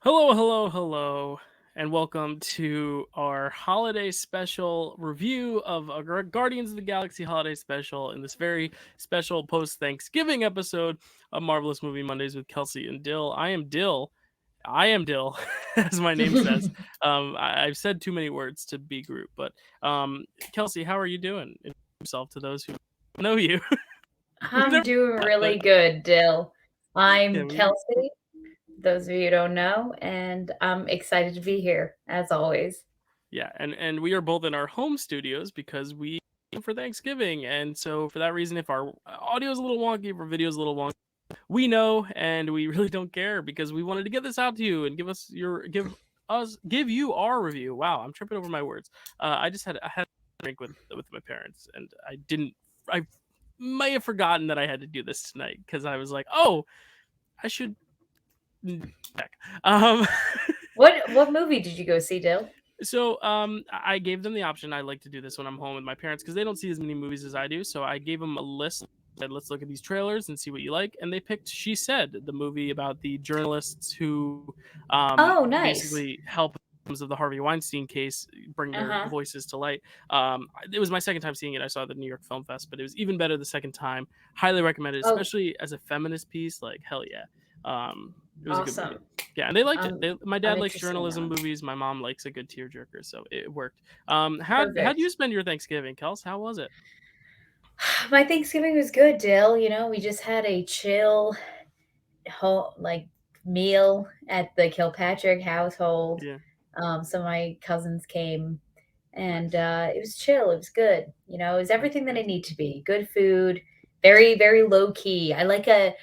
Hello, hello, hello, and welcome to our holiday special review of a Guardians of the Galaxy holiday special in this very special post Thanksgiving episode of Marvelous Movie Mondays with Kelsey and Dill. I am Dill. I am Dill, as my name says. I've said too many words to be group, but Kelsey, how are you doing? Introduce yourself to those who know you. We've I'm never doing met, but really good, Dill. yeah, I'm Kelsey, those of you who don't know, and I'm excited to be here, as always. Yeah, and we are both in our home studios because we for Thanksgiving, and so for that reason, if our audio is a little wonky, if our video is a little wonky, we know, and we really don't care because we wanted to get this out to you and give you our review. Wow, I'm tripping over my words. I had a drink with my parents, and I may have forgotten that I had to do this tonight because I was like, oh, I should check. Um, What movie did you go see, Dill? So, I gave them the option. I like to do this when I'm home with my parents because they don't see as many movies as I do. So I gave them a list. Said, let's look at these trailers and see what you like. And they picked She Said, the movie about the journalists who Oh, nice. basically help of the Harvey Weinstein case bring their Uh-huh. voices to light. It was my second time seeing it. I saw it at the New York Film Fest, but it was even better the second time. Highly recommended, Oh, especially as a feminist piece. Like hell yeah, it was a good movie. awesome. Yeah, and they liked it. I'm My I'm dad likes interested in that journalism one. movies. My mom likes a good tearjerker, so it worked. How'd you Perfect. spend your Thanksgiving, Kels? How was it? My Thanksgiving was good, Dill. We just had a chill like meal at the Kilpatrick household. Yeah, Some of my cousins came and nice. it was chill. It was good. It was That's everything that good. it need to be. Good food, very very low key. I like a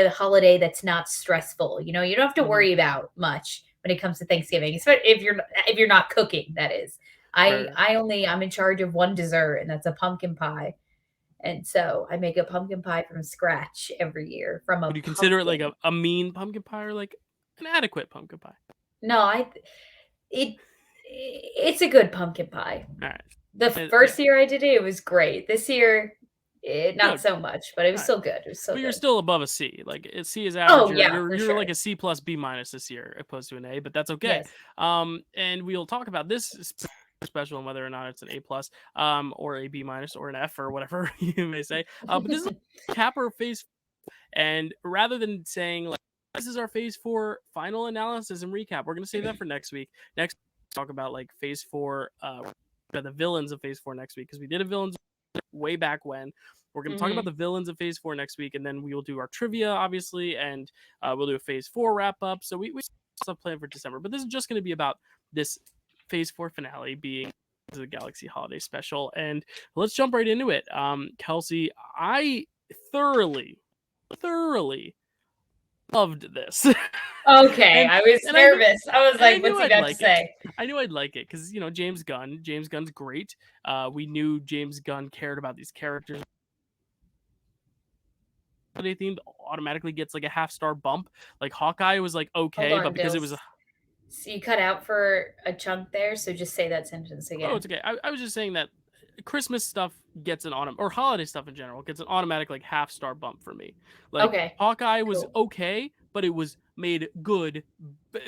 holiday that's not stressful. You don't have to Hmm. worry about much when it comes to Thanksgiving, especially if you're not cooking. That is, I Right. I only I'm in charge of one dessert, and that's a pumpkin pie. And so I make a pumpkin pie from scratch every year from Would a you consider it like pumpkin. a mean pumpkin pie or like an adequate pumpkin pie? No, it it's a good pumpkin pie. All right. The Yeah, first year I did it, it was great. This year, not good. so much, but it All was right. still good. It was still But you're good. still above a C. Like C is average. Oh, You're yeah, you're for you're sure. like a C plus B minus this year, opposed to an A. But that's okay. Yes. And we'll talk about this special and whether or not it's an A plus, or a B minus or an F or whatever you may say. But this is Capper Phase, and rather than saying like this is our Phase 4 final analysis and recap, we're gonna save that for next week. Next, we'll talk about like Phase 4, the villains of Phase 4 next week because we did a villains way back when. We're going to talk about Mhm. the villains of Phase 4 next week, and then we will do our trivia, obviously, and we'll do a Phase 4 wrap up. So we stuff planned for December, but this is just going to be about this Phase 4 finale being the Galaxy Holiday Special, and let's jump right into it. Kelsey, I thoroughly, thoroughly loved this, Okay, and I was and I knew nervous. I was and I like, knew "What's he I'd got to like it. say?" I knew I'd like it because James Gunn. James Gunn's great. We knew James Gunn cared about these characters. Holiday themed automatically gets like a half-star bump. Like Hawkeye was like Hold okay, but on, because it was Dills. So you cut out for a chunk there, so just say that sentence it's again. okay. I was just saying that Christmas stuff gets an or holiday stuff in general gets an automatic like half-star bump for me. Like Okay, Hawkeye was cool. okay, but it was made good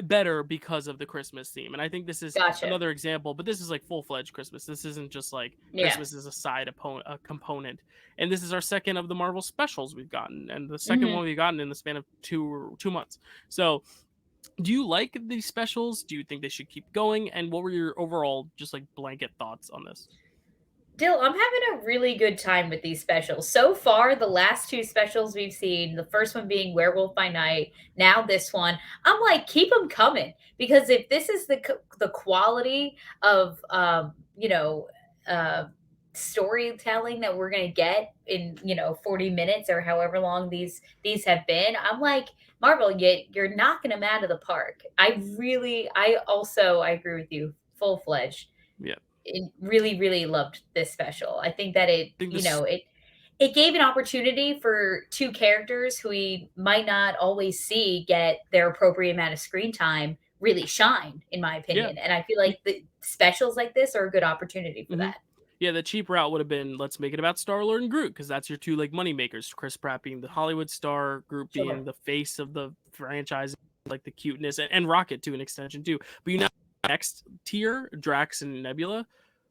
better because of the Christmas theme. And I think this is Gotcha. another example, but this is like full-fledged Christmas. This isn't just like Yeah. Christmas is a a component. And this is our second of the Marvel specials we've gotten, and the second one Mhm. we've gotten in the span of 2 months. So do you like these specials? Do you think they should keep going? And what were your overall just like blanket thoughts on this? Dill, I'm having a really good time with these specials. So far, the last two specials we've seen, the first one being Werewolf by Night, now this one, I'm like, keep them coming. Because if this is the quality of, uh, storytelling that we're going to get in, 40 minutes or however long these have been, I'm like, Marvel, you're knocking them out of the park. I agree with you, full fledged Yeah, it really really loved this special. I think that I think this. it gave an opportunity for two characters who we might not always see get their appropriate amount of screen time really shine, in my Yeah, opinion. And I feel like the specials like this are a good opportunity for mm-hmm. that. Yeah. The cheap route would have been let's make it about Star Lord and Groot because that's your two like money makers. Chris Pratt being the Hollywood star, Groot being Sure. the face of the franchise. like the cuteness, and Rocket to an extension too. But you know, next tier, Drax and Nebula,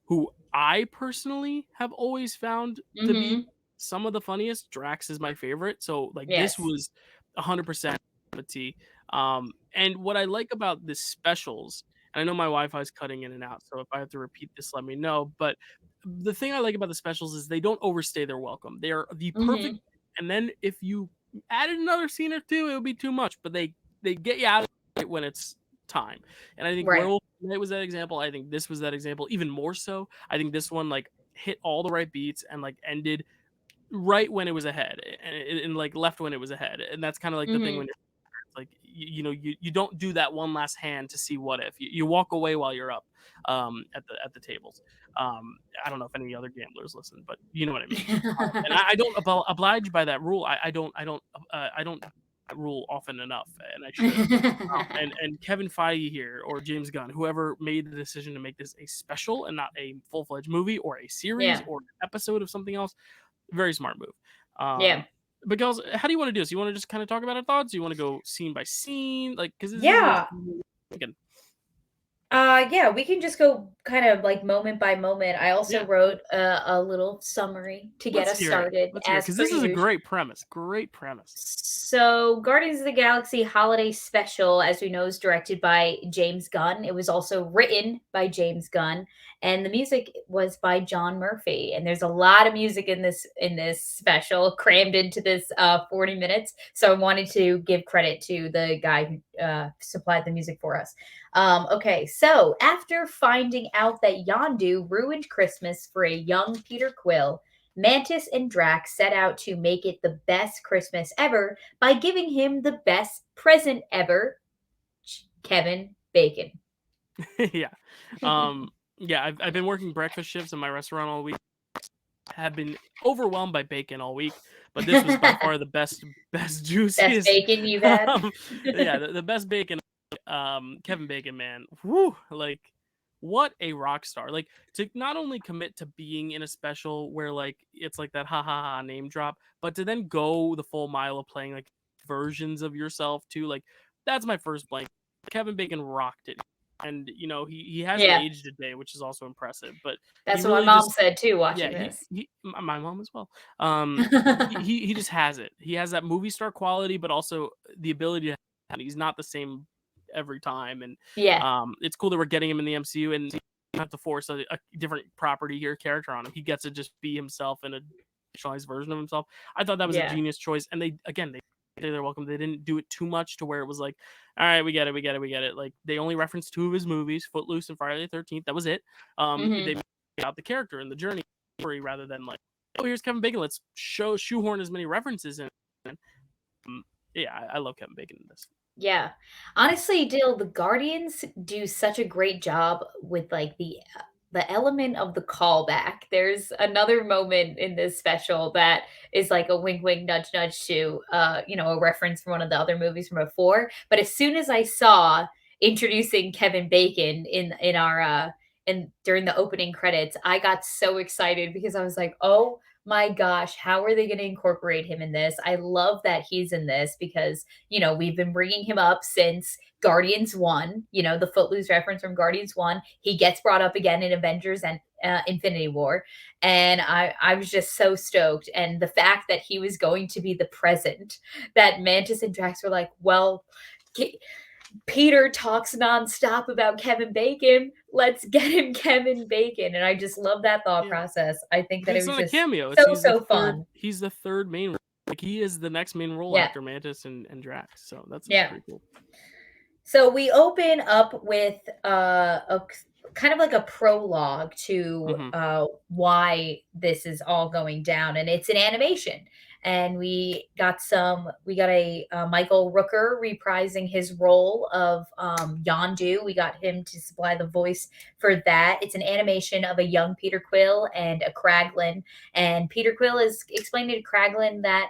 who I personally have always found to be Mhm. some of the funniest. Drax is my favorite, so like this Yes. was 100% a T. And what I like about the specials, and I know my Wi-Fi is cutting in and out, so if I have to repeat this, let me know. But the thing I like about the specials is they don't overstay their welcome. They are the perfect. Mhm. And then if you added another scene or two, it would be too much. But they get you out of it when it's time. And I think Right. Werewolf Night was that example. I think this was that example, even more so. I think this one like hit all the right beats and like ended right when it was ahead, and like left when it was ahead. And that's kind of like the thing when Mhm. you're like you don't do that one last hand to see what if you walk away while you're up at the tables. I don't know if any other gamblers listen, but you know what I mean. And I don't oblige by that rule. I don't that rule often enough, and I should. And Kevin Feige here or James Gunn, whoever made the decision to make this a special and not a full fledged movie or a series Yeah. or an episode of something else, very smart move. Yeah. But girls, how do you want to do this? You want to just kind of talk about our thoughts? You want to go scene by scene, like because this is Yeah. again, Yeah, we can just go kind of like moment by moment. I also yeah. wrote a little summary to get Let's us hear it. started, Let's hear it as because per this is a usual. great premise. Great premise. So, Guardians of the Galaxy Holiday Special, as we know, is directed by James Gunn. It was also written by James Gunn, and the music was by John Murphy. And there's a lot of music in this special crammed into this 40 minutes. So I wanted to give credit to the guy who supplied the music for us. Okay, so after finding out that Yondu ruined Christmas for a young Peter Quill, Mantis and Drax set out to make it the best Christmas ever by giving him the best present ever, Kevin Bacon. Yeah. Yeah, I've been working breakfast shifts in my restaurant all week. Have been overwhelmed by bacon all week, but this was by far the best Best juiciest bacon you've had? yeah, the best bacon. Kevin Bacon, man. Whoo, like what a rock star. Like to not only commit to being in a special where like it's like that ha ha ha name drop, but to then go the full mile of playing like versions of yourself too. Like that's my first blank. Kevin Bacon rocked it. And he hasn't Yeah, aged a day, which is also impressive, but he that's what my really mom just said too yeah, watching he this. he my mom as well. He just has it. He has that movie star quality, but also the ability to. And he's not the same every time, and Yeah, it's cool that we're getting him in the MCU, and you don't have to force a different property here character on him. He gets to just be himself in a fictionalized version of himself. I thought that was a yeah. genius choice, and they're welcome. They didn't do it too much to where it was like, all right, we get it, we get it, we get it. Like they only referenced two of his movies, Footloose and Friday the 13th. That was it. They Hmm. made out the character and the journey story rather than like, oh, here's Kevin Bacon. Let's shoehorn as many references in. Um, yeah, I love Kevin Bacon in this. Yeah. Honestly, Dill, the Guardians do such a great job with like the element of the callback. There's another moment in this special that is like a wink wink nudge nudge to a reference from one of the other movies from before. But as soon as I saw introducing Kevin Bacon in our in during the opening credits, I got so excited because I was like, "Oh my gosh, how are they going to incorporate him in this?" I love that he's in this because we've been bringing him up since Guardians 1, the Footloose reference from Guardians 1. He gets brought up again in Avengers and Infinity War. And I was just so stoked. And the fact that he was going to be the present, that Mantis and Drax were like, well, Peter talks nonstop about Kevin Bacon. Let's get him Kevin Bacon. And I just love that thought Yeah, process. I think that it it's was not a just cameo. It's so, he's the so third. fun. He's the third main. Like he is the next main role Yeah. after Mantis and Drax. So that's Yeah. pretty cool. So we open up with a kind of like a prologue to Hmm. why this is all going down, and it's an animation. And we got a Michael Rooker reprising his role of Yondu. We got him to supply the voice for that. It's an animation of a young Peter Quill and a Kraglin, and Peter Quill is explaining to Kraglin that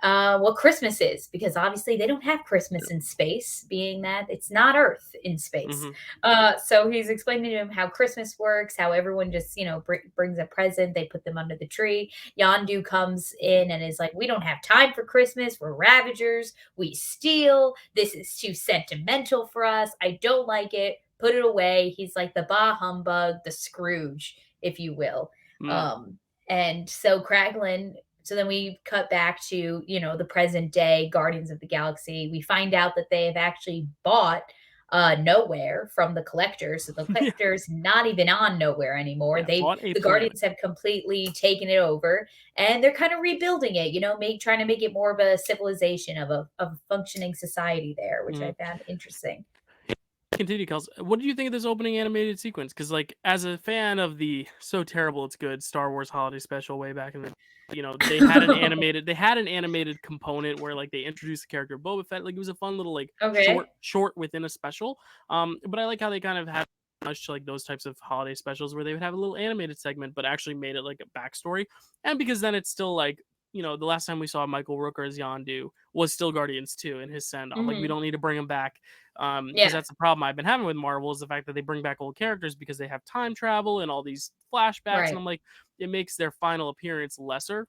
what Christmas is, because obviously they don't have Christmas in space, being that it's not Earth in space. Mm-hmm. So he's explaining to him how Christmas works, how everyone just, brings a present, they put them under the tree. Yondu comes in and is like, we don't have time for Christmas. We're Ravagers. We steal. This is too sentimental for us. I don't like it. Put it away. He's like the bah humbug, the Scrooge, if you will. Mm. And so Kraglin, so then we cut back to, the present day Guardians of the Galaxy. We find out that they have actually bought Nowhere from the Collectors. So the Yeah. Collectors not even on Nowhere anymore. Yeah, bought a The planet. Guardians have completely taken it over, and they're kind of rebuilding it, trying to make it more of a civilization, of a functioning society there, which I found interesting. Continue, Kels. What do you think of this opening animated sequence? Because, like, as a fan of the So Terrible It's Good Star Wars Holiday Special way back in the, they had an animated component where like they introduced the character of Boba Fett. Like, it was a fun little like Okay. short within a special. But I like how they kind of had much to like those types of holiday specials where they would have a little animated segment, but actually made it like a backstory. And because then it's still like, the last time we saw Michael Rooker as Yondu was still Guardians 2 in his send off. Like, we don't need to bring him back. Because Yeah. that's the problem I've been having with Marvel, is the fact that they bring back old characters because they have time travel and all these flashbacks. Right. And I'm like, it makes their final appearance lesser.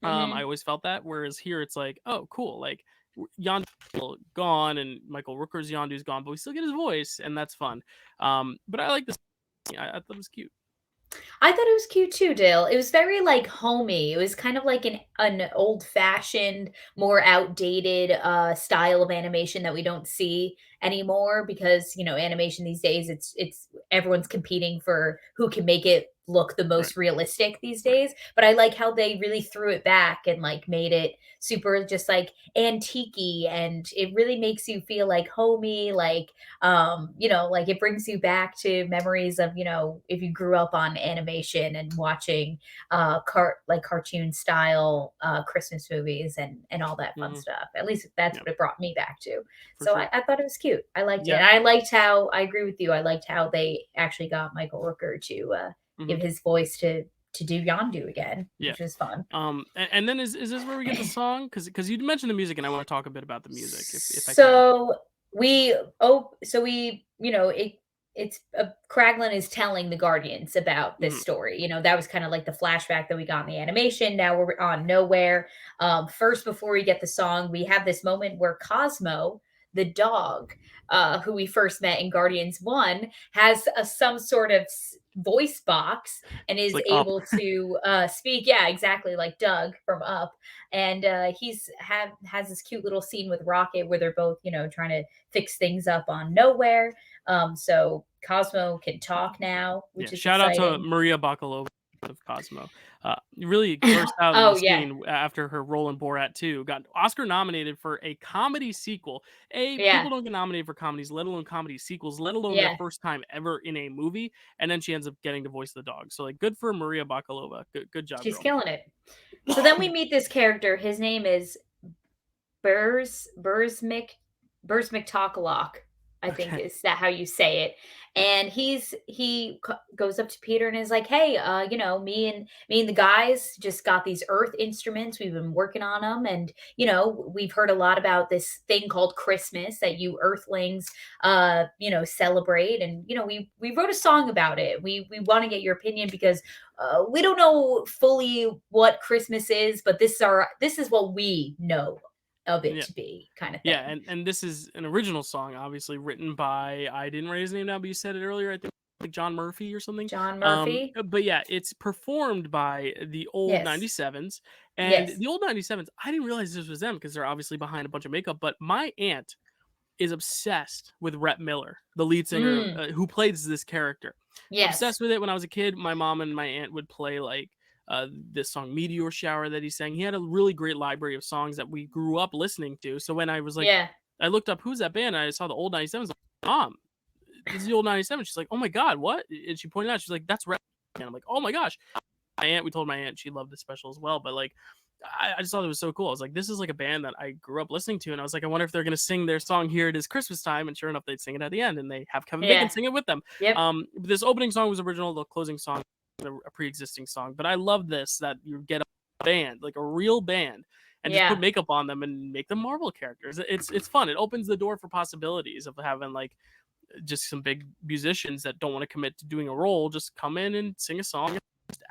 I always felt that. Whereas here it's like, oh, cool. Like, Yondu gone and Michael Rooker's Yondu's gone, but we still get his voice, and that's fun. But I like this. I thought it was cute. I thought it was cute too, Dale. It was very like homey. It was kind of like an old fashioned, more outdated style of animation that we don't see anymore, because animation these days, it's everyone's competing for who can make it look the Right. most realistic these days. But I like how they really threw it back and like made it super just like antique-y, and it really makes you feel like homey, like like it brings you back to memories of, if you grew up on animation and watching cartoon style Christmas movies and all that fun stuff. At least that's what it brought me back to. For So sure. I thought it was cute. I liked it. Yeah. And I liked how, I agree with you, I liked how they actually got Michael Rooker to give his voice to do Yondu again, which was fun. And then is this where we get the song? Because you mentioned the music, and I want to talk a bit about the music if I can. So it's Kraglin is telling the Guardians about this story. That was kind of like the flashback that we got in the animation. Now we're on Nowhere. First, before we get the song, we have this moment where Cosmo, the dog, who we first met in Guardians 1, has some sort of voice box and is like able to speak. Yeah, exactly, like Doug from Up. And has this cute little scene with Rocket where they're both, trying to fix things up on Nowhere. So Cosmo can talk now, which is shout exciting. out to Maria Bakalova of Cosmo. Really burst out of the scene after her role in Borat 2. Got Oscar nominated for a comedy sequel. People don't get nominated for comedies, let alone comedy sequels, let alone their first time ever in a movie. And then she ends up getting to voice the dog. So like, good for Maria Bakalova. Good job. She's killing it. So then we meet this character. His name is Burs McTalkalock, I think is that how you say it. And he goes up to Peter and is like, hey, me and the guys just got these Earth instruments. We've been working on them, and we've heard a lot about this thing called Christmas that you Earthlings celebrate, and we wrote a song about it. We want to get your opinion, because we don't know fully what Christmas is, but this is what we know of it to be, kind of thing. Yeah, and this is an original song, obviously written by, I didn't write his name down, but you said it earlier, I think like John Murphy or something. John Murphy. But yeah, it's performed by the old 97s. And the old 97s, I didn't realize this was them because they're obviously behind a bunch of makeup, but my aunt is obsessed with Rhett Miller, the lead singer who plays this character. Obsessed with it. When I was a kid, my mom and my aunt would play like this song Meteor Shower that he sang. He had a really great library of songs that we grew up listening to. So when I was like, I looked up who's that band, and I saw the old 97s. Like, Mom, this is the old 97. She's like, oh my god, what? And she pointed out, she's like, that's Rhett. And I'm like, oh my gosh. We told my aunt she loved the special as well, but like, I just thought it was so cool. I was like, this is like a band that I grew up listening to, and I was like, I wonder if they're gonna sing their song Here It Is Christmas Time, and sure enough, they'd sing it at the end, and they have Kevin Bacon sing it with them. This opening song was original. The closing song, a pre-existing song, but I love this that you get a band, like a real band, and just put Yeah. makeup on them and make them Marvel characters. It's fun. It opens the door for possibilities of having like just some big musicians that don't want to commit to doing a role just come in and sing a song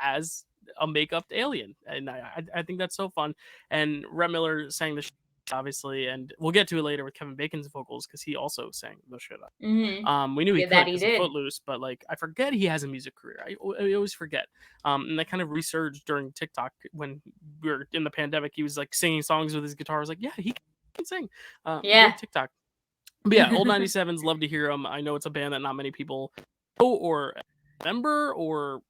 as a makeup alien, and I think that's so fun. And Rhett Miller sang the obviously, and we'll get to it later with Kevin Bacon's vocals because he also sang the shit up. We knew he Yeah, could that he because of did. Footloose, but like I forget he has a music career. I always forget. And that kind of resurged during TikTok when we were in the pandemic. He was like singing songs with his guitar. I was like, yeah, he can sing. Yeah. Great TikTok. But yeah, old 97s, love to hear them. I know it's a band that not many people know or remember or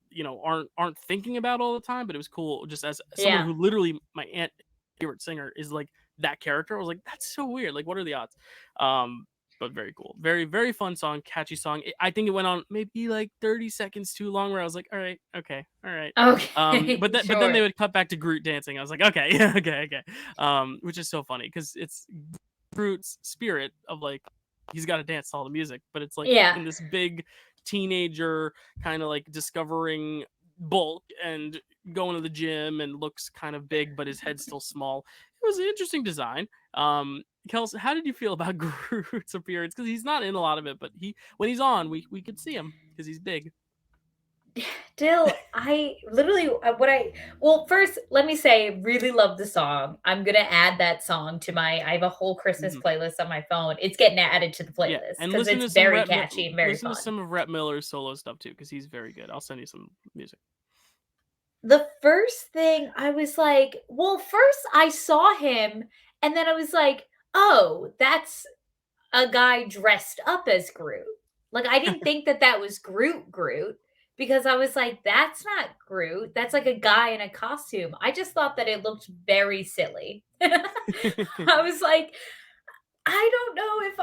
aren't thinking about all the time, but it was cool just as someone Yeah. who literally my aunt favorite singer is like that character. I was like, that's so weird. Like, what are the odds? But very cool. Very, very fun song, catchy song. I think it went on maybe like 30 seconds too long where I was like, all right, okay, all right. Okay. But then they Sure. would cut back to Groot dancing. I was like, okay, yeah, okay. Which is so funny because it's Groot's spirit of like he's got to dance to all the music, but it's like Yeah. in this big teenager kind of like discovering bulk and going to the gym and looks kind of big, but his head's still small. It was an interesting design. Kelsey, how did you feel about Groot's appearance? Because he's not in a lot of it, but when he's on, we could see him because he's big. Dill, I literally well, first let me say really love the song. I'm gonna add that song to I have a whole Christmas Mhm. playlist on my phone. It's getting added to the Yeah, playlist and because it's very catchy and very listen to fun. some of Rhett Miller's solo stuff too, because he's very good. I'll send you some music. The first thing I was like, well, first I saw him and then I was like, oh, that's a guy dressed up as Groot. Like, I didn't think that that was Groot because I was like, that's not Groot. That's like a guy in a costume. I just thought that it looked very silly. I was like, I don't know if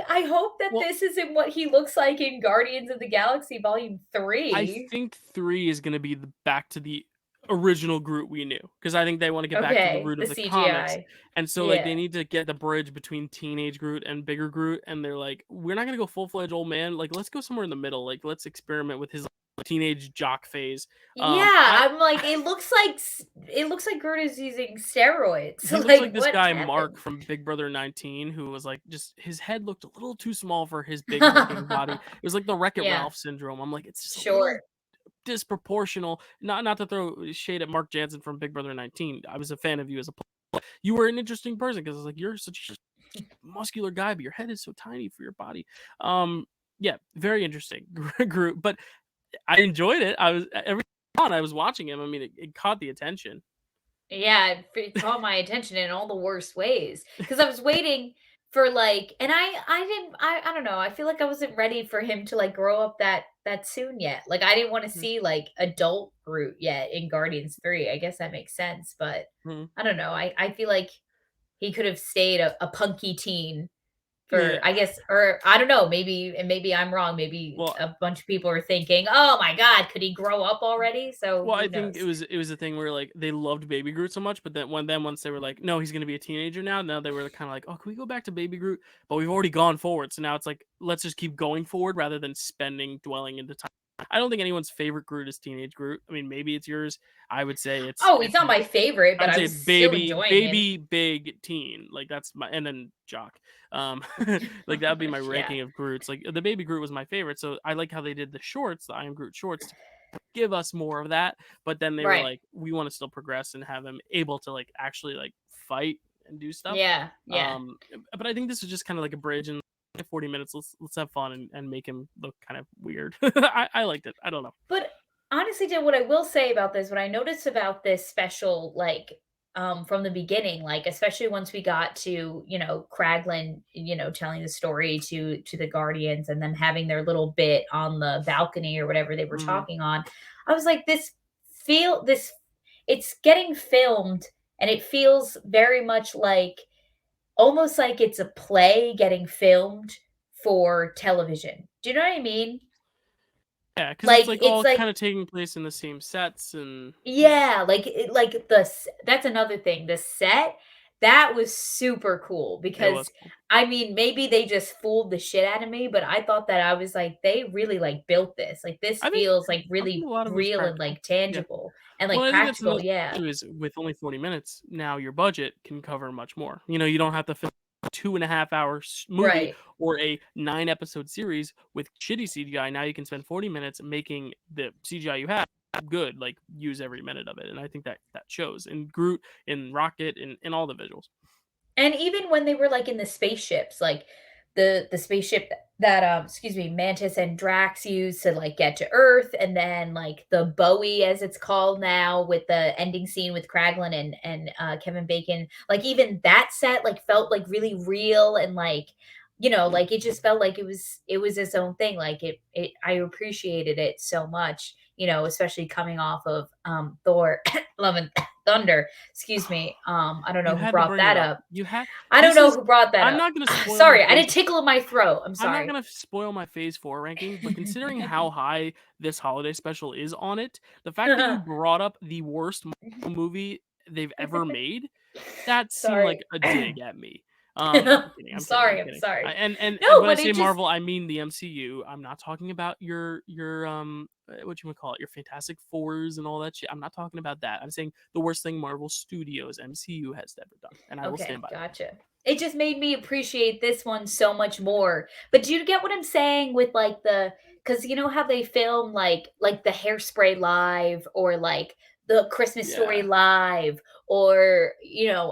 I hope that Well, this isn't what he looks like in Guardians of the Galaxy Volume I 3. think 3 is going to be back to the original Groot we knew because I think they want to get back to the Okay, root the of the comics, CGI. and so like Yeah. they need to get the bridge between teenage Groot and bigger Groot, and they're like, we're not gonna go full fledged old man. Like, let's go somewhere in the middle. Like, let's experiment with his teenage jock phase. Yeah, I I'm like, it looks like Groot is using steroids. He looks Like, like this what guy Mark happened? from Big Brother 19, who was like just his head looked a little too small for his big hulking body. It was like the Wreck-It Yeah, Ralph syndrome. I'm like, it's just a sure. little disproportional. Not to throw shade at Mark Jansen from Big Brother 19. I was a fan of you as a player. You were an interesting person because I was like, you're such a muscular guy, but your head is so tiny for your body. Yeah, very interesting group. But I enjoyed it. I was every time I was watching him. I mean, it caught the attention. Yeah, it caught my attention in all the worst ways because I was waiting for like, and I didn't I don't know. I feel like I wasn't ready for him to like grow up that soon yet. Like I didn't want to see like adult Groot yet in Guardians 3. I guess that makes sense, but Mm-hmm. I don't know. I feel like he could have stayed a punky teen for Yeah. I guess, or I don't know, maybe I'm wrong. Maybe Well, a bunch of people are thinking, "Oh my god, could he grow up already?" So Well, I who think knows? it was a thing where like they loved Baby Groot so much, but then once they were like, no, he's gonna be a teenager now. Now they were kind of like, oh, can we go back to Baby Groot? But we've already gone forward, so now it's like let's just keep going forward rather than dwelling into time. I don't think anyone's favorite Groot is teenage Groot. I mean, maybe it's yours. I would say Oh, he's not my favorite, I but would I say was it's still enjoying him. big teen. Like that's my and then Jock. Like that would be my Yeah. ranking of Groots. Like the Baby Groot was my favorite, so I like how they did the shorts, the I Am Groot shorts, to give us more of that. But then they were Right. like, we want to still progress and have him able to like actually like fight and do stuff. Yeah, yeah. But I think this is just kind of like a bridge in 40 minutes. Let's have fun and make him look kind of weird. I liked it. I don't know. But honestly, Jen, what I will say about this, what I noticed about this special, like, from the beginning, like, especially once we got to, Kraglin, telling the story to the Guardians and them having their little bit on the balcony or whatever they were Mm-hmm. talking on, I was like, this it's getting filmed and it feels very much like almost like it's a play getting filmed for television. Do you know what I mean? Yeah, because it's Like like it's all like kind of taking place in the same sets and yeah. yeah, like that's another thing. The set, that was super cool It was because cool. I mean, maybe they just fooled the shit out of me, but I thought that I was like, they really like built this. Like this I think feels like I think really a lot of it was real and practical. like Yeah. tangible and Well, like I think that's practical. another Yeah. issue is with only 40 minutes, now your budget can cover much more. You don't have to film a 2.5 hour movie Right. or a 9 episode series with shitty CGI. Now you can spend 40 minutes making the CGI you have good, like use every minute of it. And I think that shows in Groot, in Rocket, in all the visuals. And even when they were, like, in the spaceships, like, the spaceship that, excuse me, Mantis and Drax used to, like, get to Earth, and then, like, the Bowie, as it's called now, with the ending scene with Kraglin and Kevin Bacon, like, even that set, like, felt, like, really real and, like, like, it just felt like it was its own thing, like, it I appreciated it so much, especially coming off of, Thor: Love and Thunder, excuse me, I don't know You who had to brought bring it that up. up. You had I don't this know is who brought that I'm up. not gonna spoil my Sorry, I phase did tickle in my throat. I'm I'm not sorry. gonna spoil my Phase 4 ranking, but considering how high this holiday special is on it, the fact that you brought up the worst Marvel movie they've ever made, that seemed like Sorry. a dig at me. I'm kidding. I'm I'm kidding. I'm sorry, I'm kidding. sorry. And No, when I but say it just Marvel, I mean the MCU. I'm not talking about your what you would call it, your Fantastic Fours and all that shit. I'm not talking about that. I'm saying the worst thing Marvel Studios MCU has ever done, and I will stand okay, by that. gotcha. It just made me appreciate this one so much more. But do you get what I'm saying with like because you know how they film like the Hairspray live or like the Christmas Story Yeah. live or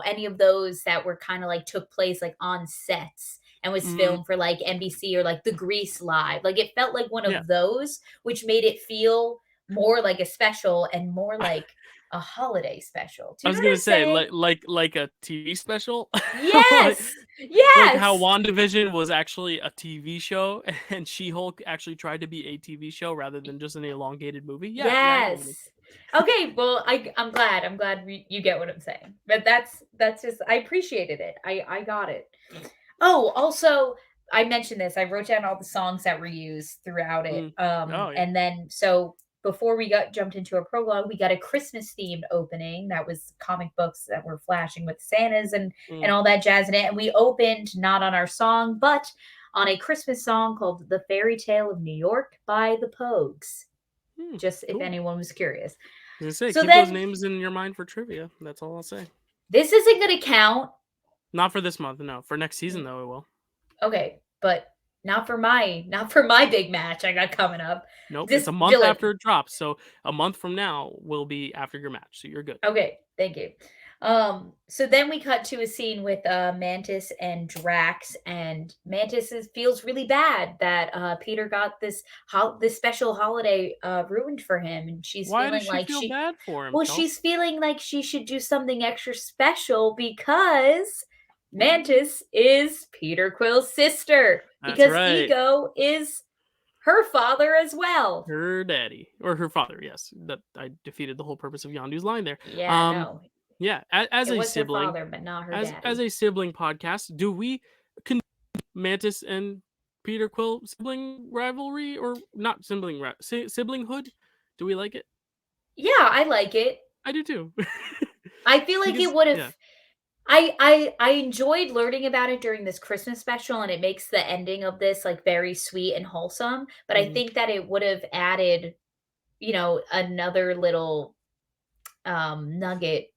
any of those that were kind of like took place like on sets and was Mhm. filmed for like NBC or like the Grease live. Like it felt like one Yeah. of those, which made it feel more like a special and more like a holiday special. Do I you know was what gonna I'm say saying? like a TV special, like, Yes! like how Yes! WandaVision was actually a TV show, and She-Hulk actually tried to be a TV show rather than just an elongated movie. Yeah, I get what Yes. Okay, well, I'm glad. I'm glad you get what I'm saying. But that's just I appreciated it. I got it. Oh, also, I mentioned this. I wrote down all the songs that were used throughout it. Mm. Oh yeah. And then so before we got jumped into a prologue, we got a Christmas themed opening that was comic books that were flashing with Santas and Mm. all that jazz in it. And we opened not on our song, but on a Christmas song called "The Fairy Tale of New York" by the Pogues. Mm. Just if Cool. anyone was curious. I was gonna say, So keep those then names in your mind for trivia. That's all I'll say. this isn't going to count. Not for this month, no. For next season though, it will. Okay, but not for my big match I got coming up. Nope, it's This a month villain. after it drops, so a month from now will be after your match, so you're good. Okay, thank you. So then we cut to a scene with Mantis and Drax, and feels really bad that Peter got this special holiday ruined for him, and she's Why does feeling she like feel bad for him, she's Kelsey? feeling like she should do something extra special because Ooh, Mantis is Peter Quill's sister, that's because right. Ego is her father as well. Her daddy or her father, yes. That I defeated the whole purpose of Yondu's line there. Yeah, Um, no. yeah, as It a was her sibling, father, but not her as daddy. a sibling podcast, do we condone Mantis and Peter Quill sibling rivalry or not siblinghood? Do we like it? Yeah, I like it. I do too. I feel like it Because would have yeah. I enjoyed learning about it during this Christmas special, and it makes the ending of this, like, very sweet and wholesome, but I Mhm. think that it would have added, another little, nugget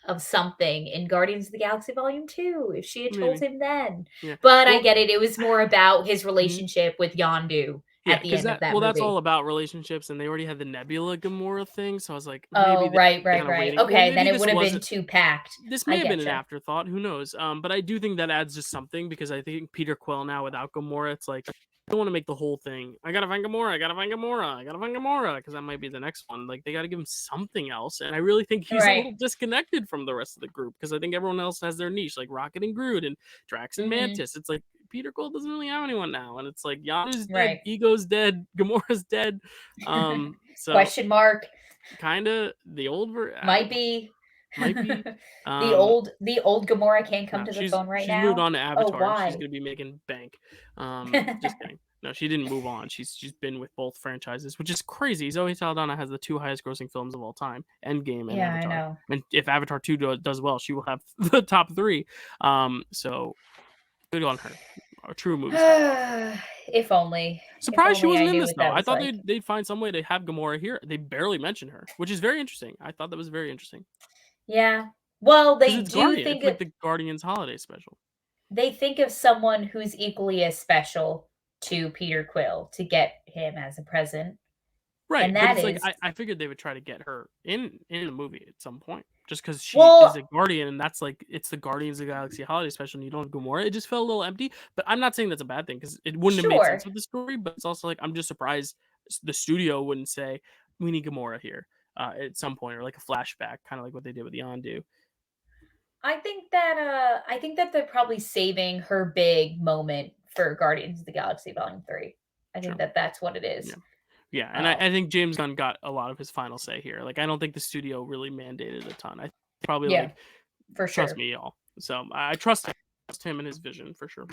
of something in Guardians of the Galaxy Volume 2 if she had told Maybe. him then. Yeah. But I Well, get it, it was more about his mhm. relationship with Yondu Yeah, at the because end of that that's all movie. about relationships, and they already had the Nebula Gamora thing, so I was like, maybe Oh, they're right, right, kind of right. waiting. Well, Okay, then maybe it would have been too packed. this I may have been an getcha. afterthought. Who knows? But I do think that adds just something because I think Peter Quill now without Gamora, it's like I don't want to make the whole thing. I gotta find Gamora. I gotta find Gamora. I gotta find Gamora because that might be the next one. Like they gotta give him something else, and I really think he's a Right. little disconnected from the rest of the group because I think everyone else has their niche, like Rocket and Groot and Drax and Mhm. Mantis. It's like Peter Quill doesn't really have anyone now, and it's like Yondu's dead, Right. Ego's dead, Gamora's dead. So Question mark. kind of the old Might be. might be. The Um, old Gamora can't come no, to the she's phone right she's moved now? on to Oh, Avatar and she's why? gonna be making bank. Just kidding. No, she didn't move on. She's been with both franchises, which is crazy. Zoe Saldana has the 2 highest grossing films of all time, Endgame and Yeah, I Avatar. know. And if Avatar 2 does well, she will have the top 3. So good on her. A true movie star. If only. If Surprised she only I wasn't in knew this what though. that I was thought like. they'd find some way to have Gamora here. They barely mention her, which is very interesting. I thought that was very interesting Yeah. Well, because they it's do Guardian. think It's like the Guardians holiday special. they think of someone who's equally as special to Peter Quill to get him as a present, Right, and but that it's like is I figured they would try to get her in the movie at some point, just because she is well, a Guardian, and that's like it's the Guardians of the Galaxy holiday special, and you don't have Gamora. It just felt a little empty, but I'm not saying that's a bad thing because it wouldn't have made sense sure. with the story. But it's also like I'm just surprised the studio wouldn't say we need Gamora here at some point, or like a flashback, kind of like what they did with Yondu. I think that they're probably saving her big moment for Guardians of the Galaxy Volume 3. I think Sure, that that's what it yeah, is. yeah, and Um, I think James Gunn got a lot of his final say here. Like I don't think the studio really mandated a ton. I probably yeah, like for trust sure. me, y'all. So I trust him and his vision for sure.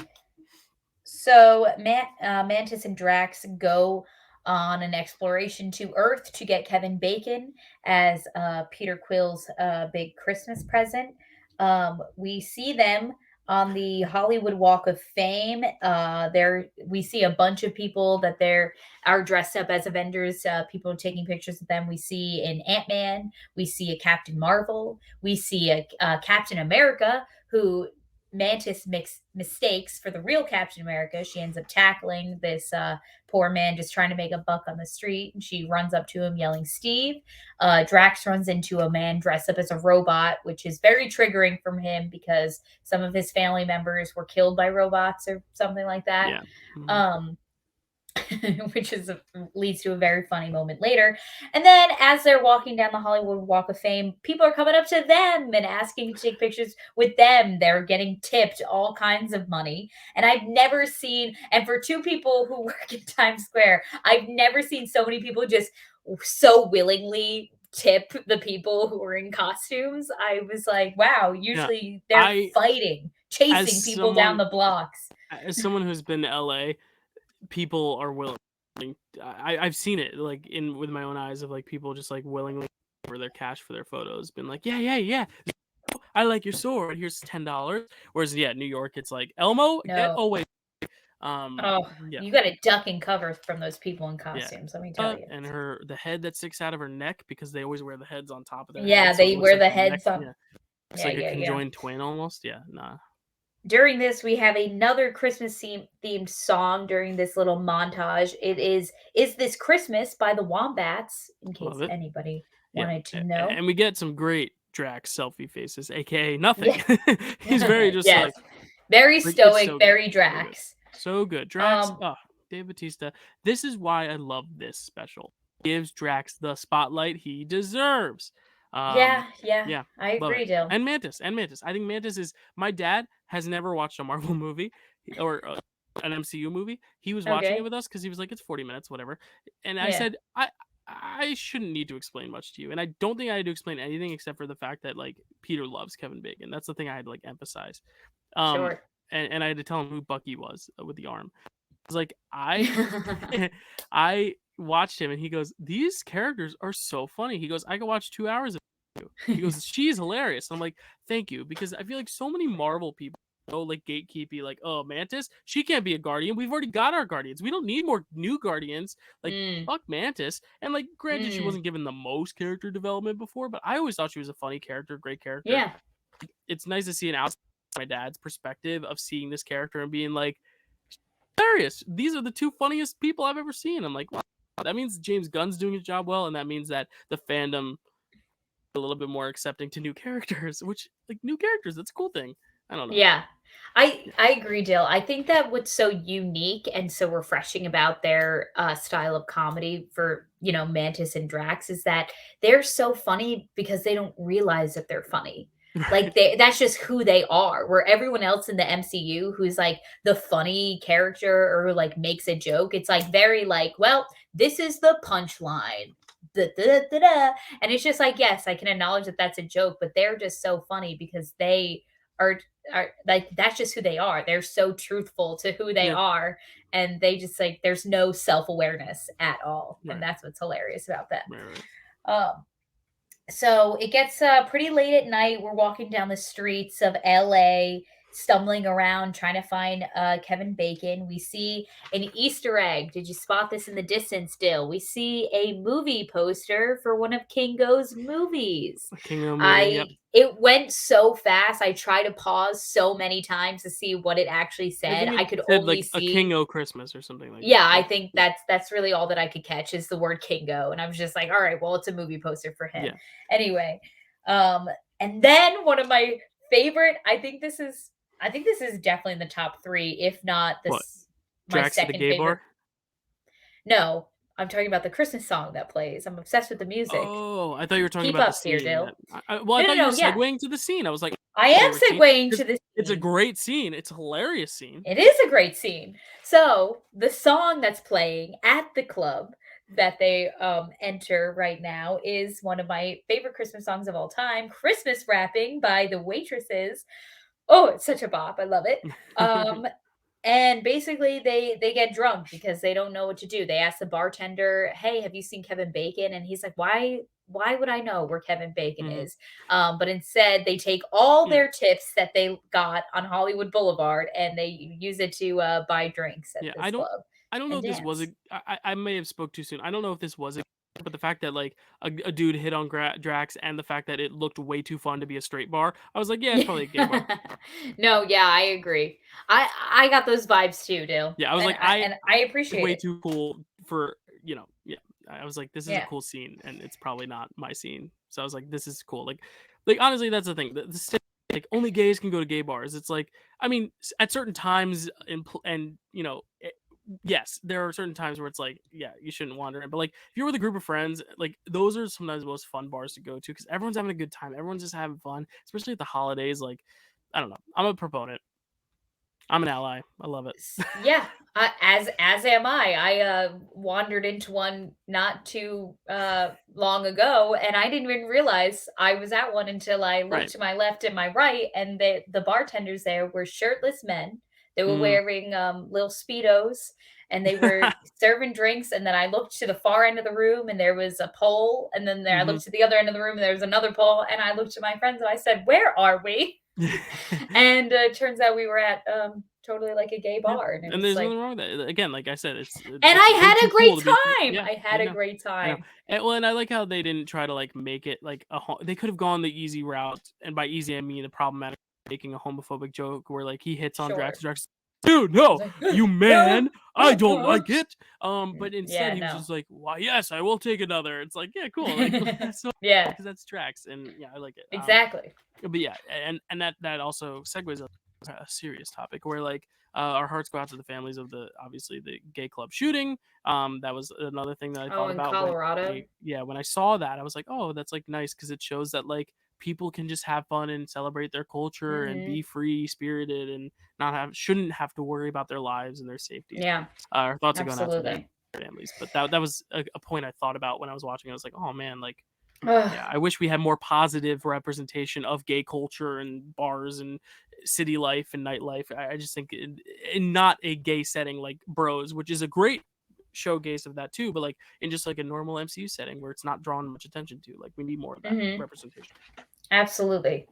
So Mantis and Drax go on an exploration to Earth to get Kevin Bacon as Peter Quill's big Christmas present. We see them on the Hollywood Walk of Fame. There we see a bunch of people that are dressed up as Avengers. People taking pictures of them. We see an Ant-Man. We see a Captain Marvel. We see a Captain America who Mantis makes mistakes for the real Captain America. She ends up tackling this poor man just trying to make a buck on the street. And she runs up to him yelling, Steve. Drax runs into a man dressed up as a robot, which is very triggering from him because some of his family members were killed by robots or something like that. Yeah. Mhm. Um, which leads to a very funny moment later. And then as they're walking down the Hollywood Walk of Fame, people are coming up to them and asking to take pictures with them. They're getting tipped all kinds of money. And I've never seen, and for two people who work in Times Square, I've never seen so many people just so willingly tip the people who are in costumes. I was like, wow, Yeah. usually they're I fighting, as chasing people down someone the blocks. who's been to LA, people are willing. I've seen it like in with my own eyes of like people just like willingly for their cash for their photos, been like, yeah, yeah, yeah. I like your sword. Here's $10. Whereas yeah, New York, it's like Elmo, get No. away. Oh, Yeah, you got to duck and cover from those people in yeah. costumes, let me tell you. And the head that sticks out of her neck because they always wear the heads on top of their Yeah, heads, so it they looks wear like the the neck. heads on. Yeah, looks Yeah, like a yeah, yeah. conjoined twin almost. Yeah, nah. During this, we have another Christmas themed song during this little montage. It is This Christmas by the Wombats, in case Love it. anybody Yeah, wanted to know. and we get some great Drax selfie faces, aka nothing. Yeah. He's very just Yes. like Very it's stoic, so good, very so good, Drax. so good. Drax, Um Dave Bautista. This is why I love this special. Gives Drax the spotlight he deserves. yeah, yeah. Yeah, I love it. agree, Dill. And Mantis. I think Mantis is. My dad has never watched a Marvel movie or an MCU movie. He was watching it Okay. with us because he was like, "It's 40 minutes, whatever." And I Yeah. said, I shouldn't need to explain much to you, and I don't think I had to explain anything except for the fact that like Peter loves Kevin Bacon. That's the thing I had to like emphasize. Um, Sure. and I had to tell him who Bucky was with the arm. I was like, I watched him, and he goes, "These characters are so funny." He goes, "I could watch 2 hours of you." He goes, "She's hilarious." I'm like, "Thank you," because I feel like so many Marvel people. Oh, like gatekeepy, like, oh, Mantis, she can't be a guardian. We've already got our guardians. We don't need more new guardians. Like, Mm. fuck Mantis. And like, granted, she Mm. wasn't given the most character development before, but I always thought she was a funny character, great character. Yeah. It's nice to see an outside my dad's perspective of seeing this character and being like, hilarious. These are the two funniest people I've ever seen. I'm like, wow. That means James Gunn's doing his job well, and that means that the fandom a little bit more accepting to new characters, which like new characters, that's a cool thing. I don't know. Yeah. I Yeah. I agree, Dill. I think that what's so unique and so refreshing about their style of comedy for, Mantis and Drax is that they're so funny because they don't realize that they're funny. Like Right. that's just who they are. Where everyone else in the MCU who's like the funny character or who like makes a joke, it's like very like, well, this is the punchline. Da, da, da, da. And it's just like, yes, I can acknowledge that that's a joke, but they're just so funny because they are are like that's just who they are. They're so truthful to who they Yeah. are, and they just like there's no self-awareness at all, and Right. that's what's hilarious about them. Right. Um, so it gets pretty late at night. We're walking down the streets of LA, stumbling around trying to find Kevin Bacon. We see an Easter egg. Did you spot this in the distance, Dill? We see a movie poster for one of Kingo's movies. A Kingo movie. Yep. It went so fast. I tried to pause so many times to see what it actually I said. think I it could said only like a see Kingo Christmas or something like yeah, that. I Like, think that's really all that I could catch is the word Kingo, and I was just like, all right, well, it's a movie poster for him. yeah. Anyway, um, and then one of my favorite, I think this is definitely in the top three, if not What? this my Drax at the second gay favorite. bar? No, I'm talking about the Christmas song that plays. I'm obsessed with the music. Oh, I thought you were talking Keep about the up here, scene. Dill. Well, I No, no, thought you were no, yeah. segueing to the scene. I was like, I am favorite scene. segueing to the It's a scene. great scene. It's a hilarious scene. It is a great scene. So the song that's playing at the club that they enter right now is one of my favorite Christmas songs of all time, Christmas Wrapping by the Waitresses. Oh, it's such a bop. I love it. And basically they get drunk because they don't know what to do. They ask the bartender, "Hey, have you seen Kevin Bacon?" And he's like, Why would I know where Kevin Bacon Mhm. is?" But instead they take all Yeah. their tips that they got on Hollywood Boulevard and they use it to buy drinks at Yeah, this club I don't know and if this was a dance. I may have spoke too soon. I don't know if this was a but the fact that like a dude hit on Drax and the fact that it looked way too fun to be a straight bar, I was like, yeah, it's probably a gay bar. No, yeah, I agree. I got those vibes too, Dill. Yeah, I was And like, I I it's appreciate way it. too cool for yeah. I was like, this is a Yeah. cool scene, and it's probably not my scene. So I was like, this is cool. Like honestly, that's the thing. Like only gays can go to gay bars. It's like, I mean, at certain times, and yes, there are certain times where it's like, yeah, you shouldn't wander in. But like, if you're with a group of friends, like those are sometimes the most fun bars to go to because everyone's having a good time. Everyone's just having fun, especially at the holidays. Like, I don't know. I'm a proponent. I'm an ally. I love it. Yeah, as am I. I wandered into one not too long ago, and I didn't even realize I was at one until I looked Right. to my left and my right, and the bartenders there were shirtless men. They were Mm. wearing little speedos, and they were serving drinks. And then I looked to the far end of the room, and there was a pole. And then I Mhm. looked to the other end of the room, and there was another pole. And I looked to my friends, and I said, "Where are we?" And it turns out we were at totally like a gay Yeah, bar, and it and was there's like, nothing wrong with that. Again, like I said, and it's I way had too a cool great to be. time. Yeah, I had a great I know. time. And, well, and I like how they didn't try to like make it like they could have gone the easy route, and by easy I mean the problematic making a homophobic joke where like he hits on Drax. Sure. Drax, dude, I was no, like, you man, I don't like it. But instead yeah, he was no. just like, why, yes, I will take another. It's like, yeah, cool, like that's so Yeah, because that's Drax, and yeah, I like it. exactly. But yeah, and that also segues a serious topic where like our hearts go out to the families of the obviously the gay club shooting. That was another thing that I Oh, thought in about when Colorado. when I saw that I was like, oh, that's like nice because it shows that like people can just have fun and celebrate their culture and Hmm. be free spirited and not have shouldn't have to worry about their lives and their safety. So Yeah, our thoughts are going out to their absolutely. families. But that was a point I thought about when I was watching. I was like, oh man, like Ugh. yeah, I wish we had more positive representation of gay culture and bars and city life and nightlife. I just think in not a gay setting like Bros, which is a great showcase of that too, but like in just like a normal MCU setting where it's not drawn much attention to. Like we need more of that Hmm. representation. Absolutely.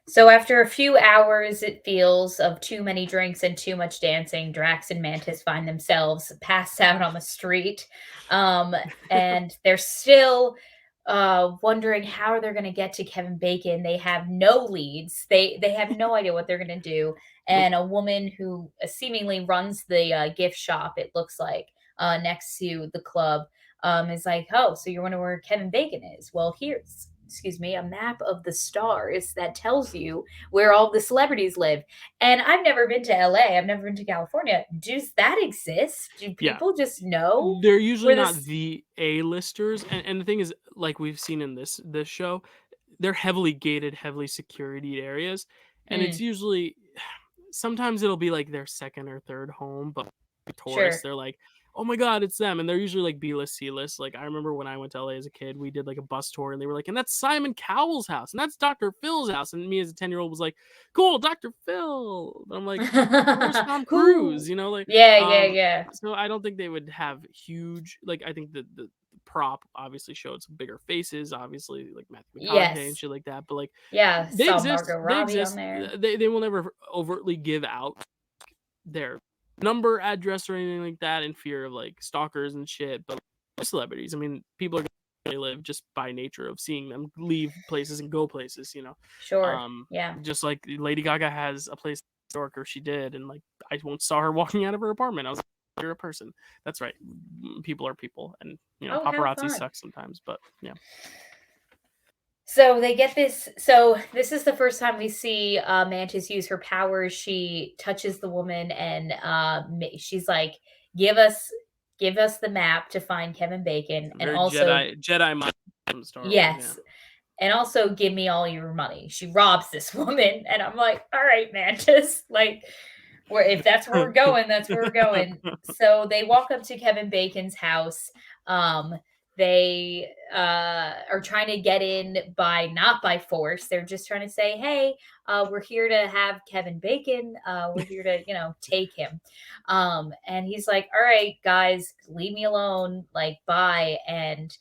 So after a few hours, it feels, of too many drinks and too much dancing, Drax and Mantis find themselves passed out on the street. Um, and they're still wondering how they're going to get to Kevin Bacon. They have no leads. They have no idea what they're going to do. Nope. And a woman who seemingly runs the gift shop, it looks like, next to the club, is like, "Oh, so you're wondering where Kevin Bacon is? Well, here's, excuse me, a map of the stars that tells you where all the celebrities live." And I've never been to LA. I've never been to California. Does that exist? Do Yeah. people just know They're usually where not this? the A-listers. And the thing is, like we've seen in this show, they're heavily gated, heavily security areas. And it's Mm, usually sometimes it'll be like their second or third home, but tourists, sure. they're like, oh my god, it's them. And they're usually like B-list, C-list. Like I remember when I went to LA as a kid, we did like a bus tour and they were like, and that's Simon Cowell's house and that's Dr. Phil's house. And me as a 10-year-old was like, cool, Dr. Phil. But I'm like, where's Tom Who? Cruise? You know, like Yeah. so I don't think they would have huge, like I think the prop obviously showed some bigger faces, obviously like Matthew McConaughey and Yes. shit like that. But like Yeah, they saw exist. Margot They Robbie on exist. there. They will never overtly give out their number, address, or anything like that in fear of like stalkers and shit. But celebrities, I mean, people are gonna live just by nature of seeing them leave places and go places. You know, Sure. Yeah. just like Lady Gaga has a place in New York, or she did, and like I once saw her walking out of her apartment. I was like, you're a person. That's right. People are people, and you know, Oh, how paparazzi fun. suck sometimes, but yeah. So they get this. So this is the first time we see Mantis use her powers. She touches the woman, and she's like, give us the map to find Kevin Bacon, and Very also Jedi mind from Star Wars, yeah. yes, and also give me all your money. She robs this woman, and I'm like, all right, Mantis, like. If that's where we're going, that's where we're going. So they walk up to Kevin Bacon's house. They are trying to get in not by force. They're just trying to say, hey, we're here to have Kevin Bacon. We're here to, take him. And he's like, all right, guys, leave me alone. Like, bye. And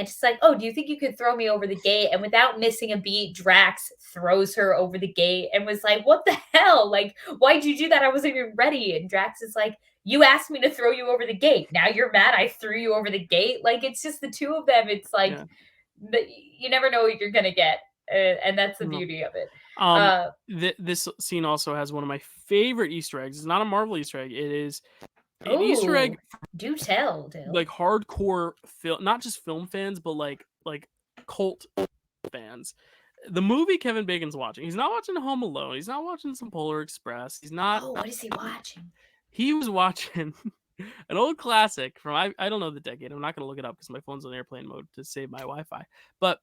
she's like, oh, do you think you could throw me over the gate? And without missing a beat, Drax throws her over the gate and was like, what the hell? Like, why'd you do that? I wasn't even ready. And Drax is like, you asked me to throw you over the gate. Now you're mad I threw you over the gate. Like, it's just the two of them. It's like, you never know what you're going to get. And that's the beauty of it. This scene also has one of my favorite Easter eggs. It's not a Marvel Easter egg. It is an Ooh, Easter egg. Do tell, Dill. Like hardcore film, not just film fans, but like cult fans. The movie Kevin Bacon's watching, he's not watching Home Alone. He's not watching some Polar Express. He's not. Oh, what is he watching? He was watching an old classic from I don't know the decade. I'm not gonna look it up because my phone's on airplane mode to save my Wi-Fi. But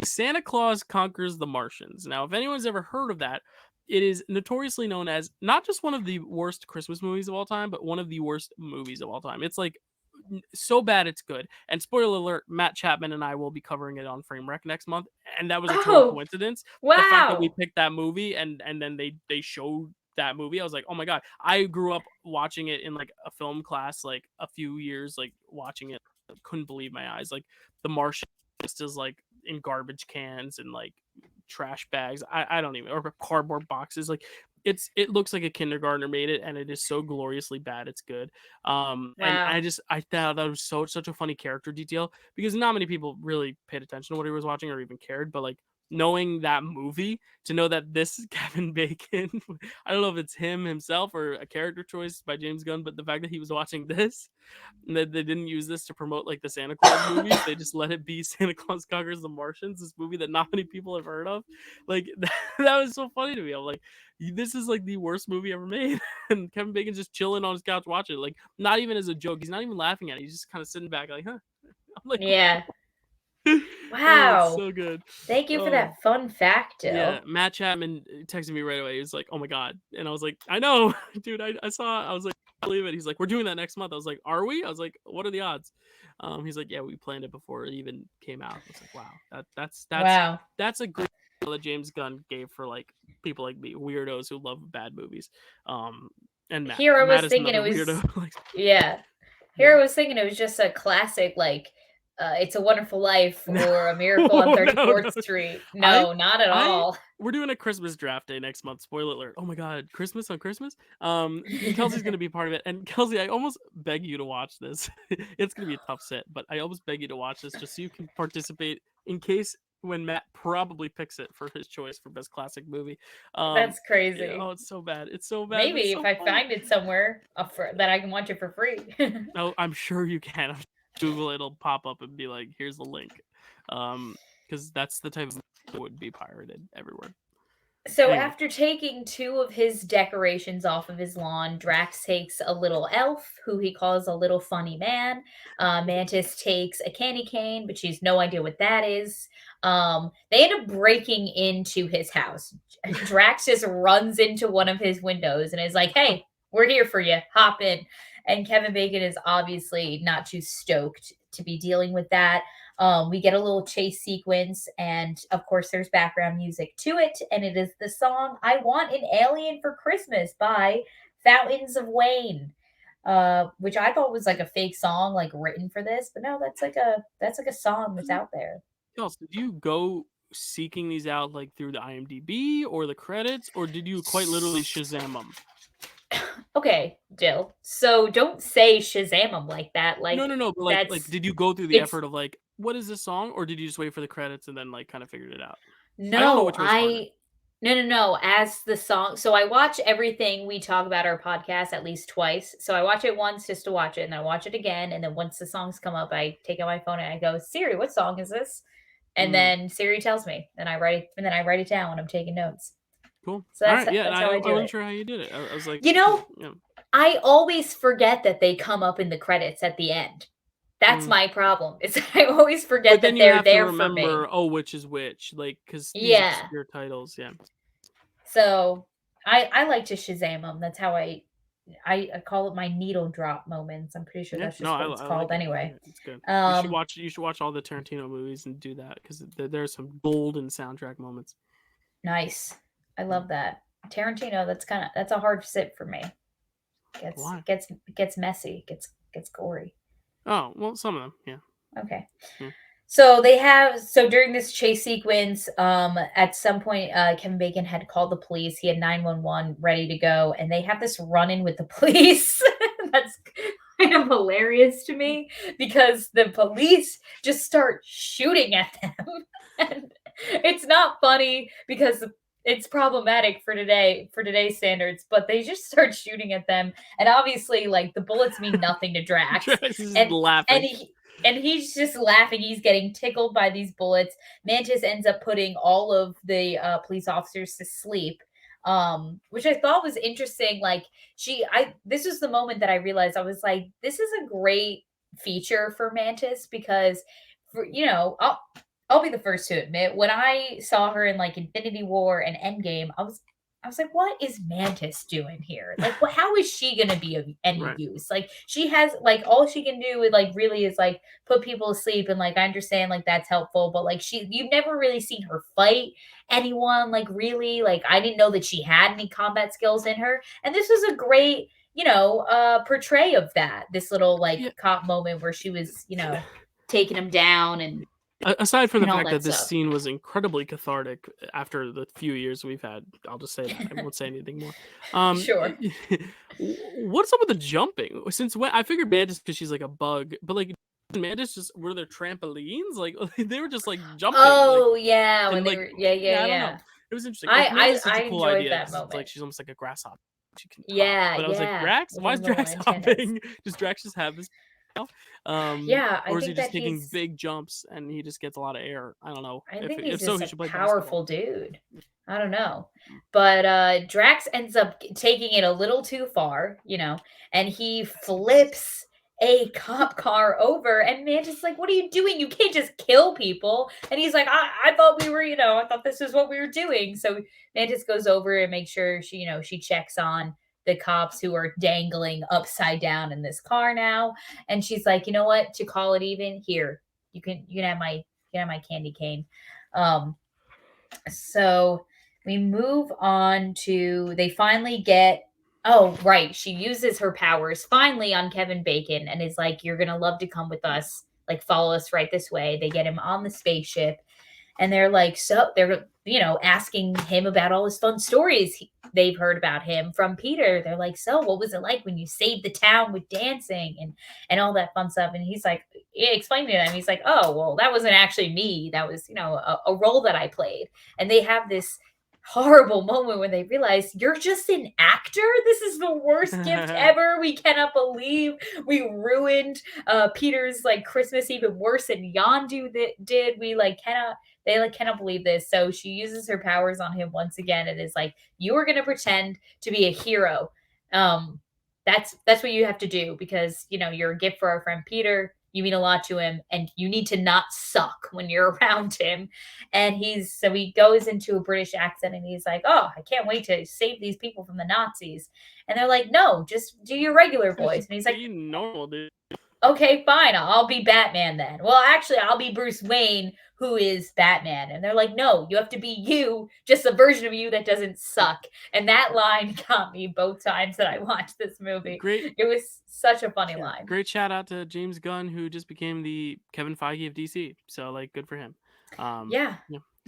Santa Claus Conquers the Martians. Now, if anyone's ever heard of that, it is notoriously known as not just one of the worst Christmas movies of all time, but one of the worst movies of all time. It's like so bad it's good. And spoiler alert, Matt Chapman and I will be covering it on Frame Rec next month. And that was a total coincidence. Wow. The fact that we picked that movie and then they showed that movie, I was like, oh my god. I grew up watching it in like a film class, like a few years, like watching it. I couldn't believe my eyes. Like The Martian just is like in garbage cans and like trash bags. I don't even, or cardboard boxes. Like it looks like a kindergartner made it, and it is so gloriously bad it's good. And I thought that was such a funny character detail because not many people really paid attention to what he was watching or even cared, but like knowing that movie, to know that this Kevin Bacon, I don't know if it's himself or a character choice by James Gunn, but the fact that he was watching this and that they didn't use this to promote like the Santa Claus movies, they just let it be Santa Claus Conquers the Martians, this movie that not many people have heard of. Like that was so funny to me. I'm like, this is like the worst movie ever made, and Kevin Bacon's just chilling on his couch watching it, like not even as a joke. He's not even laughing at it. He's just kind of sitting back like, huh. I'm like, yeah. Wow, oh, so good. Thank you for that fun fact, Dill. Yeah, Matt Chapman texted me right away. He was like, oh my god. And I was like, I know, dude. I was like, I believe it. He's like, we're doing that next month. I was like, are we? I was like, what are the odds? He's like, yeah, we planned it before it even came out. I was like, wow, that's a great deal that James Gunn gave for like people like me, weirdos who love bad movies. And Matt, here I was Matt thinking it was weirdo. yeah. Here I was thinking it was just a classic like It's a Wonderful Life or A Miracle on 34th Street. No, not at all. We're doing a Christmas draft day next month. Spoiler alert. Oh my god, Christmas on Christmas? Kelsey's going to be part of it. And Kelsey, I almost beg you to watch this. It's going to be a tough sit, but I almost beg you to watch this just so you can participate in case when Matt probably picks it for his choice for best classic movie. That's crazy. Oh, it's so bad. It's so bad. Maybe so if I find it somewhere that I can watch it for free. No, I'm sure you can. Google it'll pop up and be like, here's the link, because that's the type of that would be pirated everywhere. So anyway. After taking 2 of his decorations off of his lawn, Drax takes a little elf who he calls a little funny man. Mantis takes a candy cane, but she has no idea what that is. They end up breaking into his house. Drax just runs into one of his windows and is like, hey, we're here for you. Hop in. And Kevin Bacon is obviously not too stoked to be dealing with that. We get a little chase sequence, and of course, there's background music to it, and it is the song "I Want an Alien for Christmas" by Fountains of Wayne, which I thought was like a fake song, like written for this, but no, that's like a song that's out there. Kels, did you go seeking these out like through the IMDb or the credits, or did you quite literally Shazam them? Okay, Jill. So don't say Shazam them like that. No, Like no, no. But like, that's did you go through the it's effort of like, what is this song, or did you just wait for the credits and then like kind of figured it out? I don't know no, which way's harder. no. As the song, so I watch everything we talk about our podcast at least twice. So I watch it once just to watch it, and I watch it again, and then once the songs come up, I take out my phone and I go, Siri, what song is this? And Mm, then Siri tells me, and I write it down when I'm taking notes. cool. So All right. Yeah, and that's I, how I I do wasn't it. sure how you did it. I was like, You know, you know, I always forget that they come up in the credits at the end. That's mm. my problem. Is I always But forget then that you they're have to there for remember, me. oh, which is which, like, because these Yeah. obscure titles. Yeah. So I like to Shazam them. That's how I call it my needle drop moments. I'm pretty sure Yeah, that's no, just what it's I called like it. I like anyway. it. It's good. You should Um, watch. You should watch all the Tarantino movies and do that because there's some golden soundtrack moments. nice. I Mm. love that. Tarantino, that's a hard sit for me. Gets Why? gets gets messy, gets gory. Oh, well, some of them. Yeah. Okay. Yeah. So during this chase sequence, at some point, Kevin Bacon had called the police. He had 911 ready to go, and they have this run in with the police. That's kind of hilarious to me because the police just start shooting at them. And it's not funny because it's problematic for today's standards, but they just start shooting at them. And obviously, like the bullets mean nothing to Drax. Travis is And and laughing. he and he's just laughing. He's getting tickled by these bullets. Mantis ends up putting all of the police officers to sleep, which I thought was interesting. Like this was the moment that I realized I was like, this is a great feature for Mantis because, I'll be the first to admit when I saw her in like Infinity War and Endgame, I was like, what is Mantis doing here? Like, how is she gonna be of any Right. use? Like, she has like all she can do with like really is like put people to sleep, and like I understand like that's helpful, but like you've never really seen her fight anyone. Like, really, like I didn't know that she had any combat skills in her, and this was a great portray of that. This little like Yeah. cop moment where she was taking him down Aside from the and all fact that that this stuff. scene was incredibly cathartic after the few years we've had, I'll just say that. I won't say anything more. Sure. What's up with the jumping? Since when I figured Mantis because she's like a bug, but like Mantis just were there trampolines? Like they were just like jumping, like Oh yeah, when and they like were yeah, I don't know. yeah. It was interesting. Like I Mantis I is a I cool enjoyed idea that because it's like moment. she's almost like a grasshopper. She can hop, Yeah, but I was like, yeah, Drax, with why her is little Drax antennas. hopping? Does Drax just have this? Yeah, I Or is he think that just taking he's big jumps and he just gets a lot of air? I don't know. I If think he's if so, just he a should play basketball. powerful dude. I don't know. But Drax ends up taking it a little too far, and he flips a cop car over, and Mantis like, what are you doing? You can't just kill people. And he's like, I thought we were, I thought this is what we were doing. So Mantis goes over and makes sure she checks on the cops who are dangling upside down in this car now. And she's like, you know what? To call it even, here, you can have my candy cane. Um, so we move on to they finally get oh right, she uses her powers finally on Kevin Bacon and is like, you're gonna love to come with us, like follow us right this way. They get him on the spaceship, and they're like, so they're asking him about all his fun stories they've heard about him from Peter. They're like, so what was it like when you saved the town with dancing and all that fun stuff? And he's like, yeah, explain to them. He's like, oh well, that wasn't actually me. That was a role that I played. And they have this horrible moment when they realize you're just an actor. This is the worst gift ever. We cannot believe we ruined Peter's like Christmas even worse than Yondu did. We like cannot they like cannot believe this. So she uses her powers on him once again and is like, you are gonna pretend to be a hero. That's what you have to do because you're a gift for our friend Peter. you mean a lot to him, and you need to not suck when you're around him. And so he goes into a British accent and he's like, oh, I can't wait to save these people from the Nazis. And they're like, no, just do your regular voice. And he's like, be normal, dude. Okay, fine. I'll be Batman then. Well, actually, I'll be Bruce Wayne, who is Batman. And they're like, no, you have to be you, just a version of you that doesn't suck. And that line got me both times that I watched this movie. Great. It was such a funny line. Great shout out to James Gunn, who just became the Kevin Feige of DC. So, like, good for him. Yeah.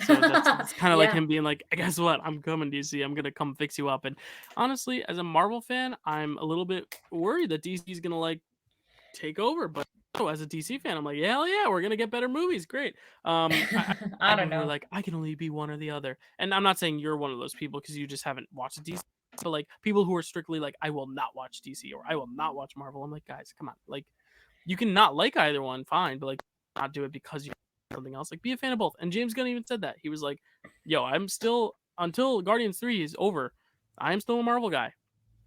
So that's kind of like Yeah. him being like, guess what? I'm coming, DC. I'm going to come fix you up. And honestly, as a Marvel fan, I'm a little bit worried that DC is going to, like, take over. But as a DC fan, I'm like, hell yeah, we're going to get better movies. Great. I don't know. Like, I can only be one or the other. And I'm not saying you're one of those people because you just haven't watched DC. But, like, people who are strictly like, I will not watch DC or I will not watch Marvel. I'm like, guys, come on. Like, you can not like either one, fine. But, like, not do it because you something else. Like, be a fan of both. And James Gunn even said that. He was like, yo, I'm still, until Guardians 3 is over, I am still a Marvel guy.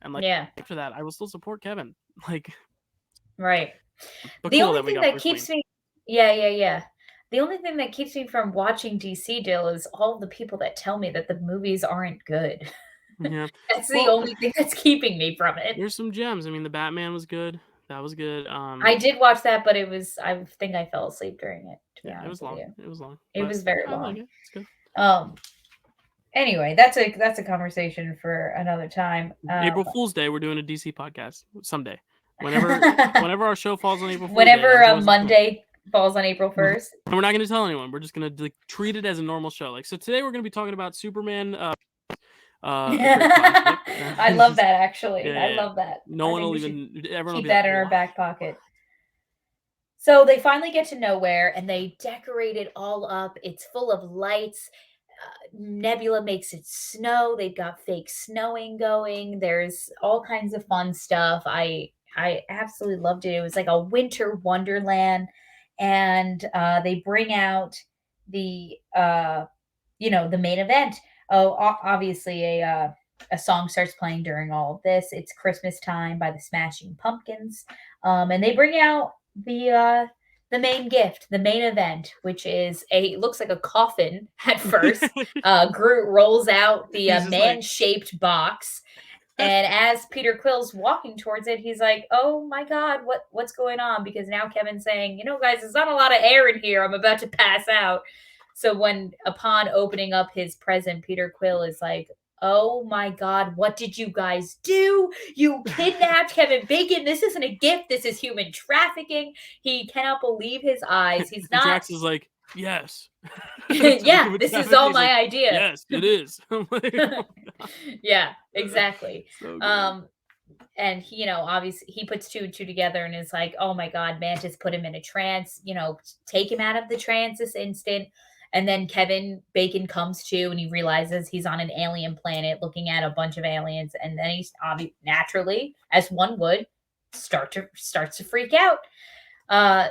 And, like, after that, I will still support Kevin. Like, right. But the cool only that we thing got that keeps me, the only thing that keeps me from watching DC, Dill, is all the people that tell me that the movies aren't good. Yeah. That's the only thing that's keeping me from it. There's some gems. I mean, the Batman was good. That was good. I did watch that, but I think I fell asleep during it, to be honest it was long. with you. It was long. It was very long. Like it. It's good. Anyway, that's a conversation for another time. April Fool's Day, we're doing a DC podcast someday. Whenever our show falls on April Fool's whenever Day, a Monday falls on April 1st. And we're not going to tell anyone. We're just going to, like, treat it as a normal show. Like, so today we're going to be talking about Superman. I love that, actually. Yeah, I love that. No one will even everyone keep that in our back pocket. So they finally get to nowhere and they decorate it all up. It's full of lights. Nebula makes it snow. They've got fake snowing going. There's all kinds of fun stuff. I absolutely loved it. It was like a winter wonderland. And they bring out the the main event. Oh, obviously a song starts playing during all of this. It's Christmas Time by the Smashing Pumpkins. And they bring out the main gift, the main event, which is looks like a coffin at first. Groot rolls out the man-shaped box. And as Peter Quill's walking towards it, he's like, oh my God, what's going on? Because now Kevin's saying, guys, there's not a lot of air in here. I'm about to pass out. So upon opening up his present, Peter Quill is like, oh my God, what did you guys do? You kidnapped Kevin Bacon. This isn't a gift. This is human trafficking. He cannot believe his eyes. He's not. Drax is like, yes. Yeah, this is all my idea. Yes, it is. Yeah, exactly. So and he, obviously he puts two and two together and is like, oh my God, Mantis put him in a trance, take him out of the trance this instant. And then Kevin Bacon comes to and he realizes he's on an alien planet looking at a bunch of aliens. And then he's naturally, as one would, starts to freak out.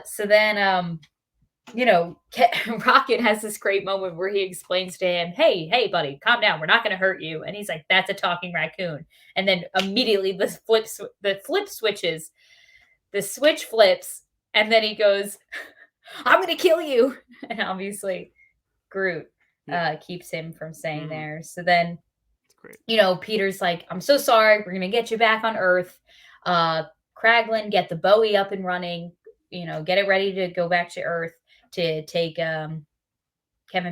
So then, Rocket has this great moment where he explains to him, hey, buddy, calm down. We're not going to hurt you. And he's like, that's a talking raccoon. And then immediately the switch flips. And then he goes, I'm going to kill you. And obviously Groot keeps him from staying there. So then, Peter's like, I'm so sorry. We're going to get you back on Earth. Kraglin, get the Bowie up and running. Get it ready to go back to Earth to take Kevin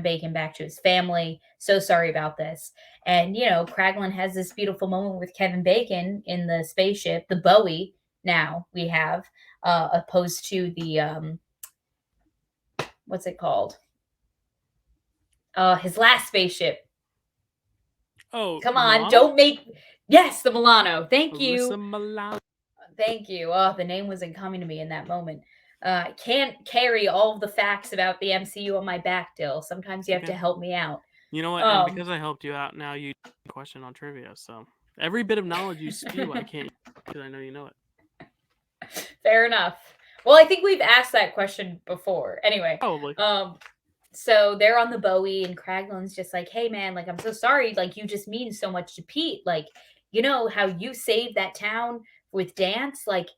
Bacon back to his family. So sorry about this. And, Kraglin has this beautiful moment with Kevin Bacon in the spaceship, the Bowie now we have, opposed to the, what's it called? His last spaceship. Oh, come on, don't make. Yes, the Milano. Thank you. Milano. Thank you. Oh, the name wasn't coming to me in that moment. Can't carry all the facts about the MCU on my back, Dill. Sometimes you have to help me out. You know what? And because I helped you out, now you question on trivia. So every bit of knowledge you spew, I can't, because I know you know it. Fair enough. Well, I think we've asked that question before. Anyway. Probably. So they're on the Bowie and Kraglin's just like, hey man, like, I'm so sorry. Like, you just mean so much to Pete. Like, how you saved that town with Dance? Like,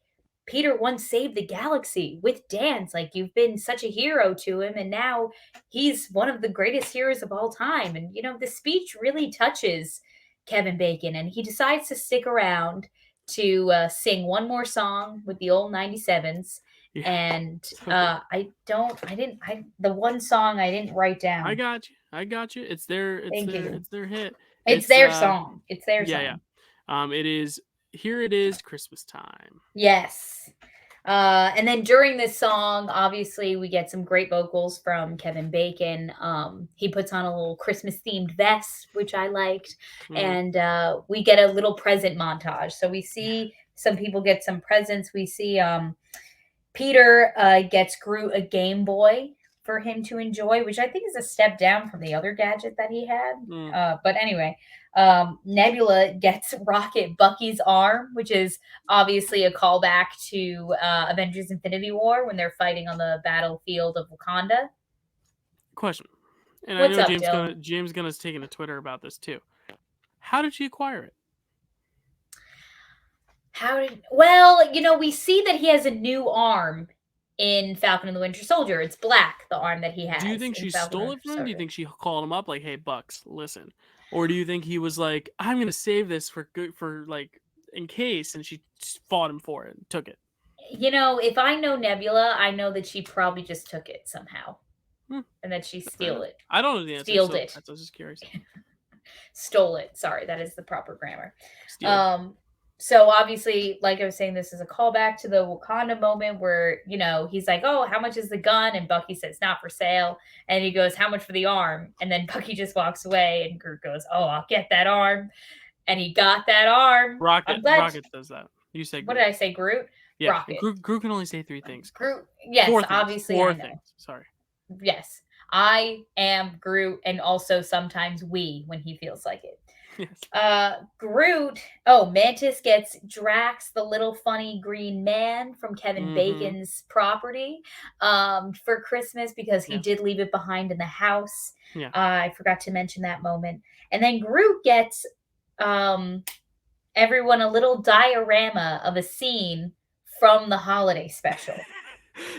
Peter once saved the galaxy with dance. Like, you've been such a hero to him, and now he's one of the greatest heroes of all time. And, the speech really touches Kevin Bacon, and he decides to stick around to sing one more song with the old 97s. Yeah. And Okay. the one song I didn't write down. I got you. It's their hit. It's It's their song. It's their yeah, song. Yeah. It is Here It Is Christmas Time. Yes. And then during this song, obviously, we get some great vocals from Kevin Bacon. He puts on a little Christmas themed vest, which I liked. And we get a little present montage. So we see some people get some presents. We see Peter gets Groot a Game Boy for him to enjoy, which I think is a step down from the other gadget that he had. But anyway, Nebula gets Rocket Bucky's arm, which is obviously a callback to Avengers Infinity War when they're fighting on the battlefield of Wakanda. Question. And What's I know up, James Gunn's taken to Twitter about this too. How did she acquire it? We see that he has a new arm in Falcon and the Winter Soldier. It's black, the arm that he has. Do you think she stole it from him? Do you think she called him up like, "Hey, Bucks, listen," or do you think he was like, "I'm gonna save this for like in case," and she fought him for it and took it? If I know Nebula, I know that she probably just took it somehow, and that she stole it. I don't know the answer. Stealed it. I was just curious. Stole it. Sorry, that is the proper grammar. So obviously, like I was saying, this is a callback to the Wakanda moment where, he's like, "Oh, how much is the gun?" And Bucky says, "Not for sale." And he goes, "How much for the arm?" And then Bucky just walks away, and Groot goes, "Oh, I'll get that arm." And he got that arm. Rocket does that. You say Groot. What did I say, Groot? Yeah, Rocket. Groot can only say 3 things. Groot, yes, obviously Four I know. things. Sorry. Yes, I am Groot, and also sometimes we when he feels like it. Yes. Groot. Oh, Mantis gets Drax, the little funny green man from Kevin Bacon's property, for Christmas because he did leave it behind in the house. Yeah. I forgot to mention that moment. And then Groot gets everyone a little diorama of a scene from the holiday special.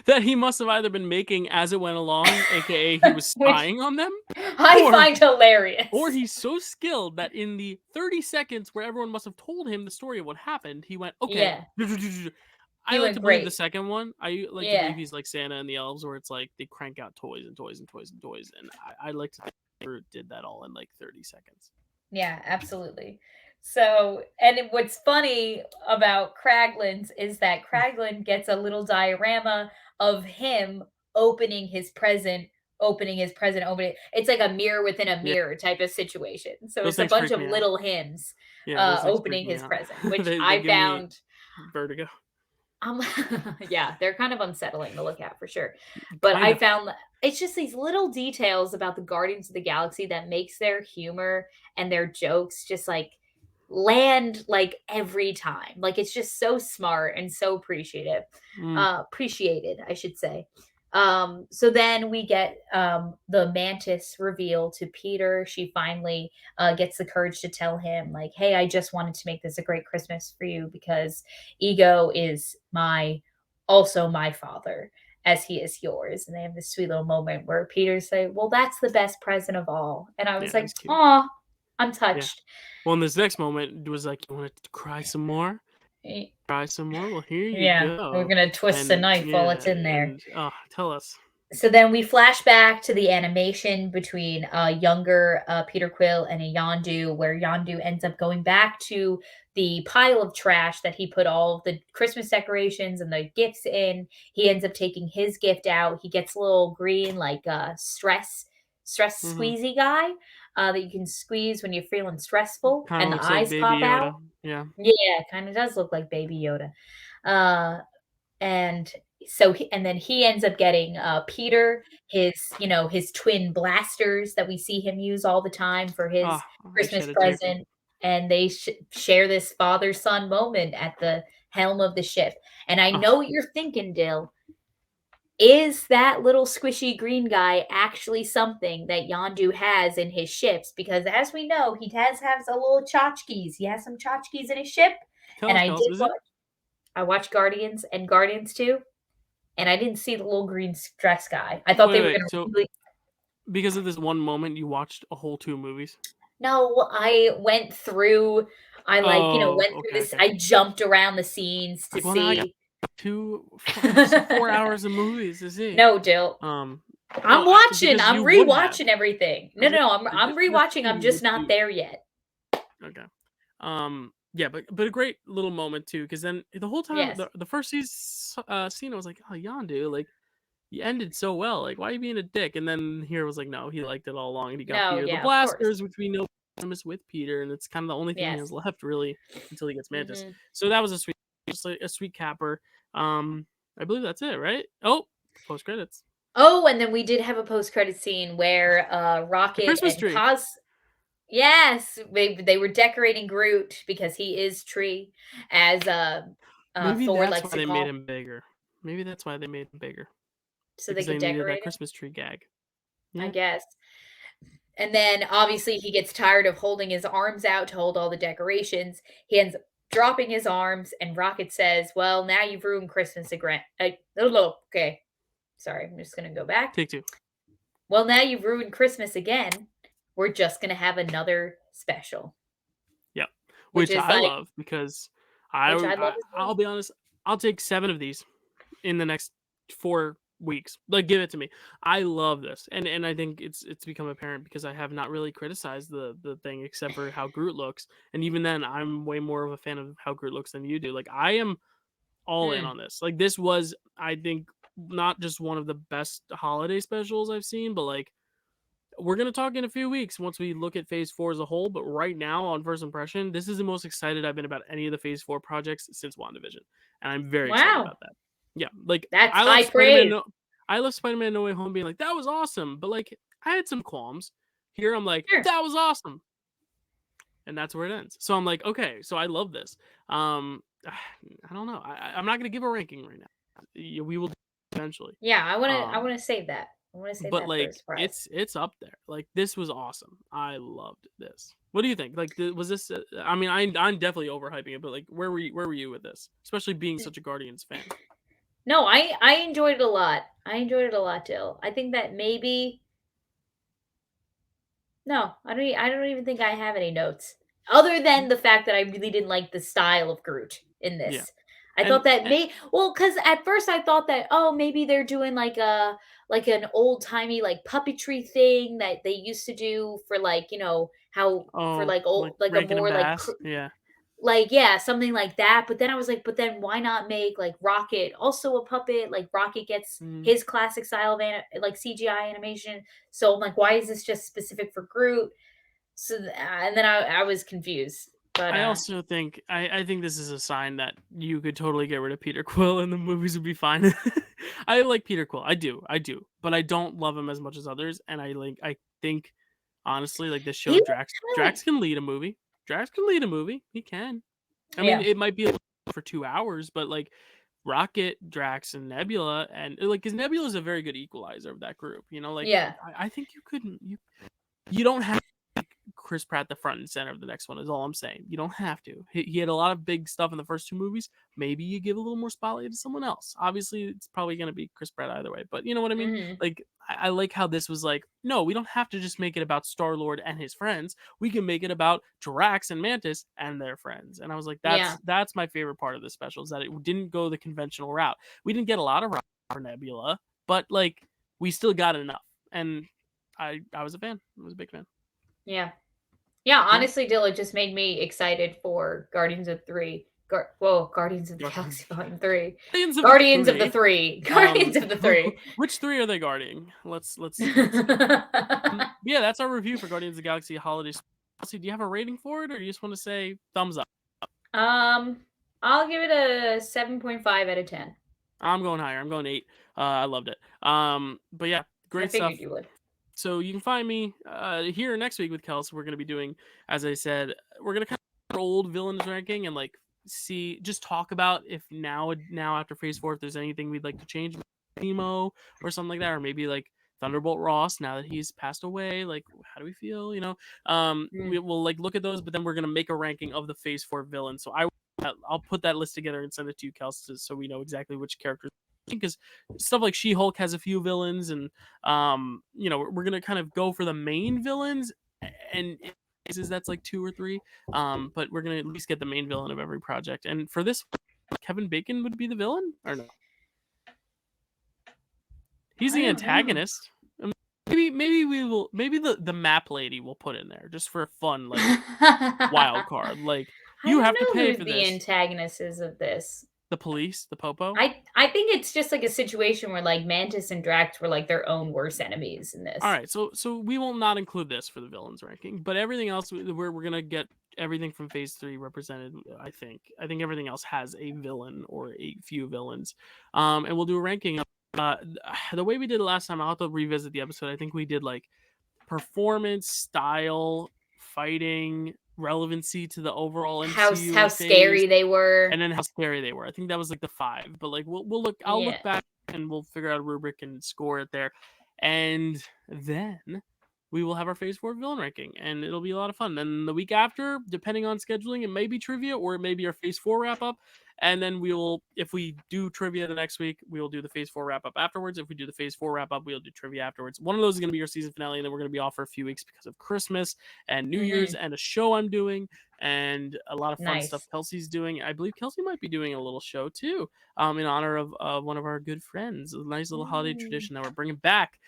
That he must have either been making as it went along, aka he was spying on them. I find hilarious. Or he's so skilled that in the 30 seconds where everyone must have told him the story of what happened, he went, "Okay." Yeah. I like to believe the second one. I like to believe he's like Santa and the elves, where it's like they crank out toys and toys and toys and toys. And I like to think Groot did that all in like 30 seconds. Yeah, absolutely. So, and what's funny about Kraglin's is that Kraglin gets a little diorama of him opening his present. It's like a mirror within a mirror type of situation. So it's a bunch of little hymns opening his present, which I found vertigo. Yeah, they're kind of unsettling to look at for sure. But I found it's just these little details about the Guardians of the Galaxy that makes their humor and their jokes just like land like every time. Like it's just so smart and so appreciated, I should say. So then we get the Mantis reveal to Peter. She finally gets the courage to tell him, like, "Hey, I just wanted to make this a great Christmas for you because Ego is also my father, as he is yours." And they have this sweet little moment where Peter say, "Well, that's the best present of all." And I was like, "Aw, I'm touched." Yeah. Well, in this next moment, it was like, "You want to cry some more? Cry some more? Well, here you go. We're going to twist the knife while it's in there." Tell us. So then we flash back to the animation between younger Peter Quill and a Yondu, where Yondu ends up going back to the pile of trash that he put all of the Christmas decorations and the gifts in. He ends up taking his gift out. He gets a little green, like stress squeezy guy that you can squeeze when you're feeling stressful, and the eyes pop out. Yeah, kind of does look like Baby Yoda. And then he ends up getting Peter his twin blasters that we see him use all the time for his Christmas present. And they share this father-son moment at the helm of the ship. And I know what you're thinking, Dill. Is that little squishy green guy actually something that Yondu has in his ships? Because as we know, he has a little tchotchkes. He has some tchotchkes in his ship. I watched Guardians and Guardians 2, and I didn't see the little green dress guy. I thought they were Wait. gonna So really. because of this one moment, you watched a whole 2 movies? No, I went through. I like Oh, went through okay, this. okay. I jumped around the scenes to Like, well, now I got see. 4 hours of movies to see. No, Dill. I'm Well, watching. because I'm you would have. rewatching everything. I No, was no, gonna no. say, I'm just for rewatching. I'm seeing just if not you there yet. okay. Yeah, but a great little moment too, because then the whole time Yes. the first scene, I was like, oh, Yondu, like you ended so well, like why are you being a dick? And then here was like, no, he liked it all along, and he got No, Peter the yeah, of course. blasters, which we know is with Peter, and it's kind of the only thing he has Yes. left really until he gets Mantis. Hmm. So that was just like a sweet capper. I believe that's it, right? Oh, post credits, Oh, and then we did have a post-credit scene where the Rocket Christmas and tree. Cos. Yes, they were decorating Groot because he is Tree, as Maybe Thor that's likes why to they made call, him bigger. Maybe that's why they made him bigger so they because they could needed that decorate him, Christmas tree gag. I Yeah, guess. And then obviously he gets tired of holding his arms out to hold all the decorations. He ends up dropping his arms, and Rocket says, "Well, now you've ruined Christmas again." Okay, sorry, I'm just gonna go back. take 2. Well, now you've ruined Christmas again. We're just gonna have another special, Yep, which which is I like, love because which I love as I'll well. be honest, I'll take 7 of these in the next 4 weeks. Like, give it to me. I love this, and I think it's become apparent because I have not really criticized the thing except for how Groot looks, and even then, I'm way more of a fan of how Groot looks than you do. Like, I am all in Mm, on this. Like, this was, I think, not just one of the best holiday specials I've seen, but like we're gonna talk in a few weeks once we look at Phase 4 as a whole. But right now, on first impression, this is the most excited I've been about any of the Phase 4 projects since WandaVision, and I'm very excited wow, about that. Yeah, like that's I left high Spider-Man. praise. No, I left Spider-Man No Way Home being like that was awesome, but like I had some qualms. Here, I'm like Sure. that was awesome, and that's where it ends. So I'm like, okay, so I love this. I don't know. I'm not gonna give a ranking right now. We will eventually. Yeah, I Um, wanna save that. I wanna save but that for a like surprise. it's up there. Like this was awesome. I loved this. What do you think? Like was this I mean I'm definitely overhyping it, but like where were you with this? Especially being such a Guardians fan. No, I enjoyed it a lot. I enjoyed it a lot, Dill. I think that maybe no, I don't even think I have any notes other Mm, than the fact that I really didn't like the style of Groot in yeah. this. I And, thought that and cuz at first I thought that oh, maybe they're doing like an old-timey like puppetry thing that they used to do for like, how for oh, like like old like a Rankin and more like Bass. Yeah. like, yeah, something like that, but then I was like, but then why not make, like, Rocket also a puppet? Like, Rocket gets Mhm. his classic style of like, CGI animation, so I'm like, why is this just specific for Groot? So, and then I was confused, but, I also think I think this is a sign that you could totally get rid of Peter Quill and the movies would be fine. I like Peter Quill. I do. But I don't love him as much as others. And I think honestly, like this he show was kinda like Drax can lead a movie. Drax can lead a movie. He can. I mean, yeah, it might be for 2 hours, but like Rocket, Drax, and Nebula, and like, because Nebula is a very good equalizer of that group. Like yeah, I think you don't have Chris Pratt the front and center of the next one is all I'm saying. You don't have to. He had a lot of big stuff in the first 2 movies. Maybe you give a little more spotlight to someone else. Obviously, it's probably going to be Chris Pratt either way. But you know what I mean? mhm, Like, I like how this was like, no, we don't have to just make it about Star Lord and his friends. We can make it about Drax and Mantis and their friends. And I was like, yeah, that's my favorite part of this special is that it didn't go the conventional route. We didn't get a lot of route for Nebula, but like we still got enough. And I was a fan. I was a big fan. yeah. Yeah, Yeah. honestly, Dill, it just made me excited for Guardians of 3. Guardians of the Galaxy Volume 3. Guardians of the Guardians of the Three. 3. Guardians of the 3. Which 3 are they guarding? Let's see. Yeah, that's our review for Guardians of the Galaxy Holiday. Kelsey, do you have a rating for it, or do you just want to say thumbs up? Um, I'll give it a 7.5 out of 10. I'm going higher. I'm going 8. I loved it. But yeah, I great figured stuff. you would. So you can find me here next week with Kels. We're gonna be doing, as I said, we're gonna kind of old villains ranking and like just talk about if now after Phase 4 if there's anything we'd like to change, Nemo or something like that, or maybe like Thunderbolt Ross now that he's passed away. Like how do we feel? Mm. We will like look at those, but then we're gonna make a ranking of the Phase 4 villains. So I I'll put that list together and send it to you, Kelsey, so we know exactly which characters. Because stuff like She-Hulk has a few villains, and we're gonna kind of go for the main villains, and that's like 2 or 3. But we're gonna at least get the main villain of every project. And for this, Kevin Bacon would be the villain, or no? He's the antagonist. Maybe we will. Maybe the map lady will put in there just for a fun wild card. Like, you have to pay for the this. antagonist is of this. The police, the Popo. I think it's just like a situation where like Mantis and Drax were like their own worst enemies in this. All right, so we will not include this for the villains ranking, but everything else we're gonna get everything from Phase 3 represented. I think everything else has a villain or a few villains, and we'll do a ranking. The way we did it last time, I'll have to revisit the episode. I think we did like performance, style, fighting, relevancy to the overall MCU, how scary they were, and then how scary they were. I think that was like the 5. But like we'll look. I'll look back and we'll figure out a rubric and score it there, and then we will have our Phase 4 villain ranking, and it'll be a lot of fun. Then the week after, depending on scheduling, it may be trivia or it may be our Phase 4 wrap up. And then if we do trivia the next week, we will do the Phase 4 wrap up afterwards. If we do the Phase 4 wrap up, we'll do trivia afterwards. One of those is going to be our season finale, and then we're going to be off for a few weeks because of Christmas and New Year's and a show I'm doing and a lot of fun stuff Kelsey's doing. I believe Kelsey might be doing a little show too, in honor of one of our good friends. A nice little holiday tradition that we're bringing back,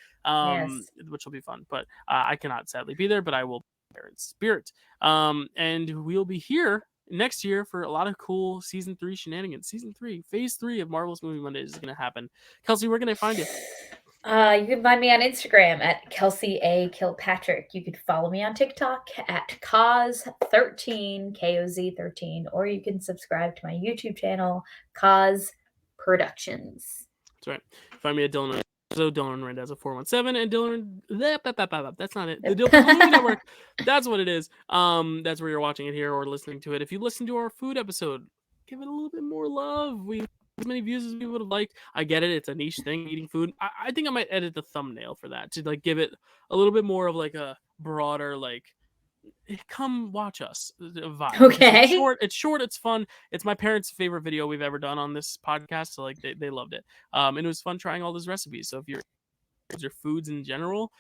which will be fun. But I cannot sadly be there, but I will be there in spirit. And we'll be here next year for a lot of cool season 3 shenanigans. Season 3, Phase 3 of Marvel-ous Movie Mondays is going to happen. Kelsey, where can I find you? You can find me on Instagram at Kelsey A. Kilpatrick. You could follow me on TikTok at Koz13, KOZ13, or you can subscribe to my YouTube channel, Koz Productions. That's right. Find me at Dylan Randazzo 417 and Dylan. That's not it. The Dylan Movie Network. That's what it is. That's where you're watching it here or listening to it. If you listen to our food episode, give it a little bit more love. We as many views as we would have liked. I get it. It's a niche thing, eating food. I think I might edit the thumbnail for that to like give it a little bit more of like a broader like come watch us vibe. Okay. It's short, it's fun. It's my parents' favorite video we've ever done on this podcast, so like they loved it. And it was fun trying all those recipes. So if you're your foods in general,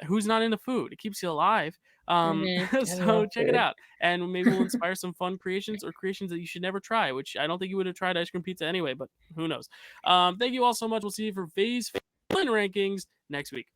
who's not into food? It keeps you alive. So check it out, and maybe we'll inspire some fun creations or creations that you should never try, which I don't think you would have tried ice cream pizza anyway, but who knows. Thank you all so much. We'll see you for Phase 5 rankings next week.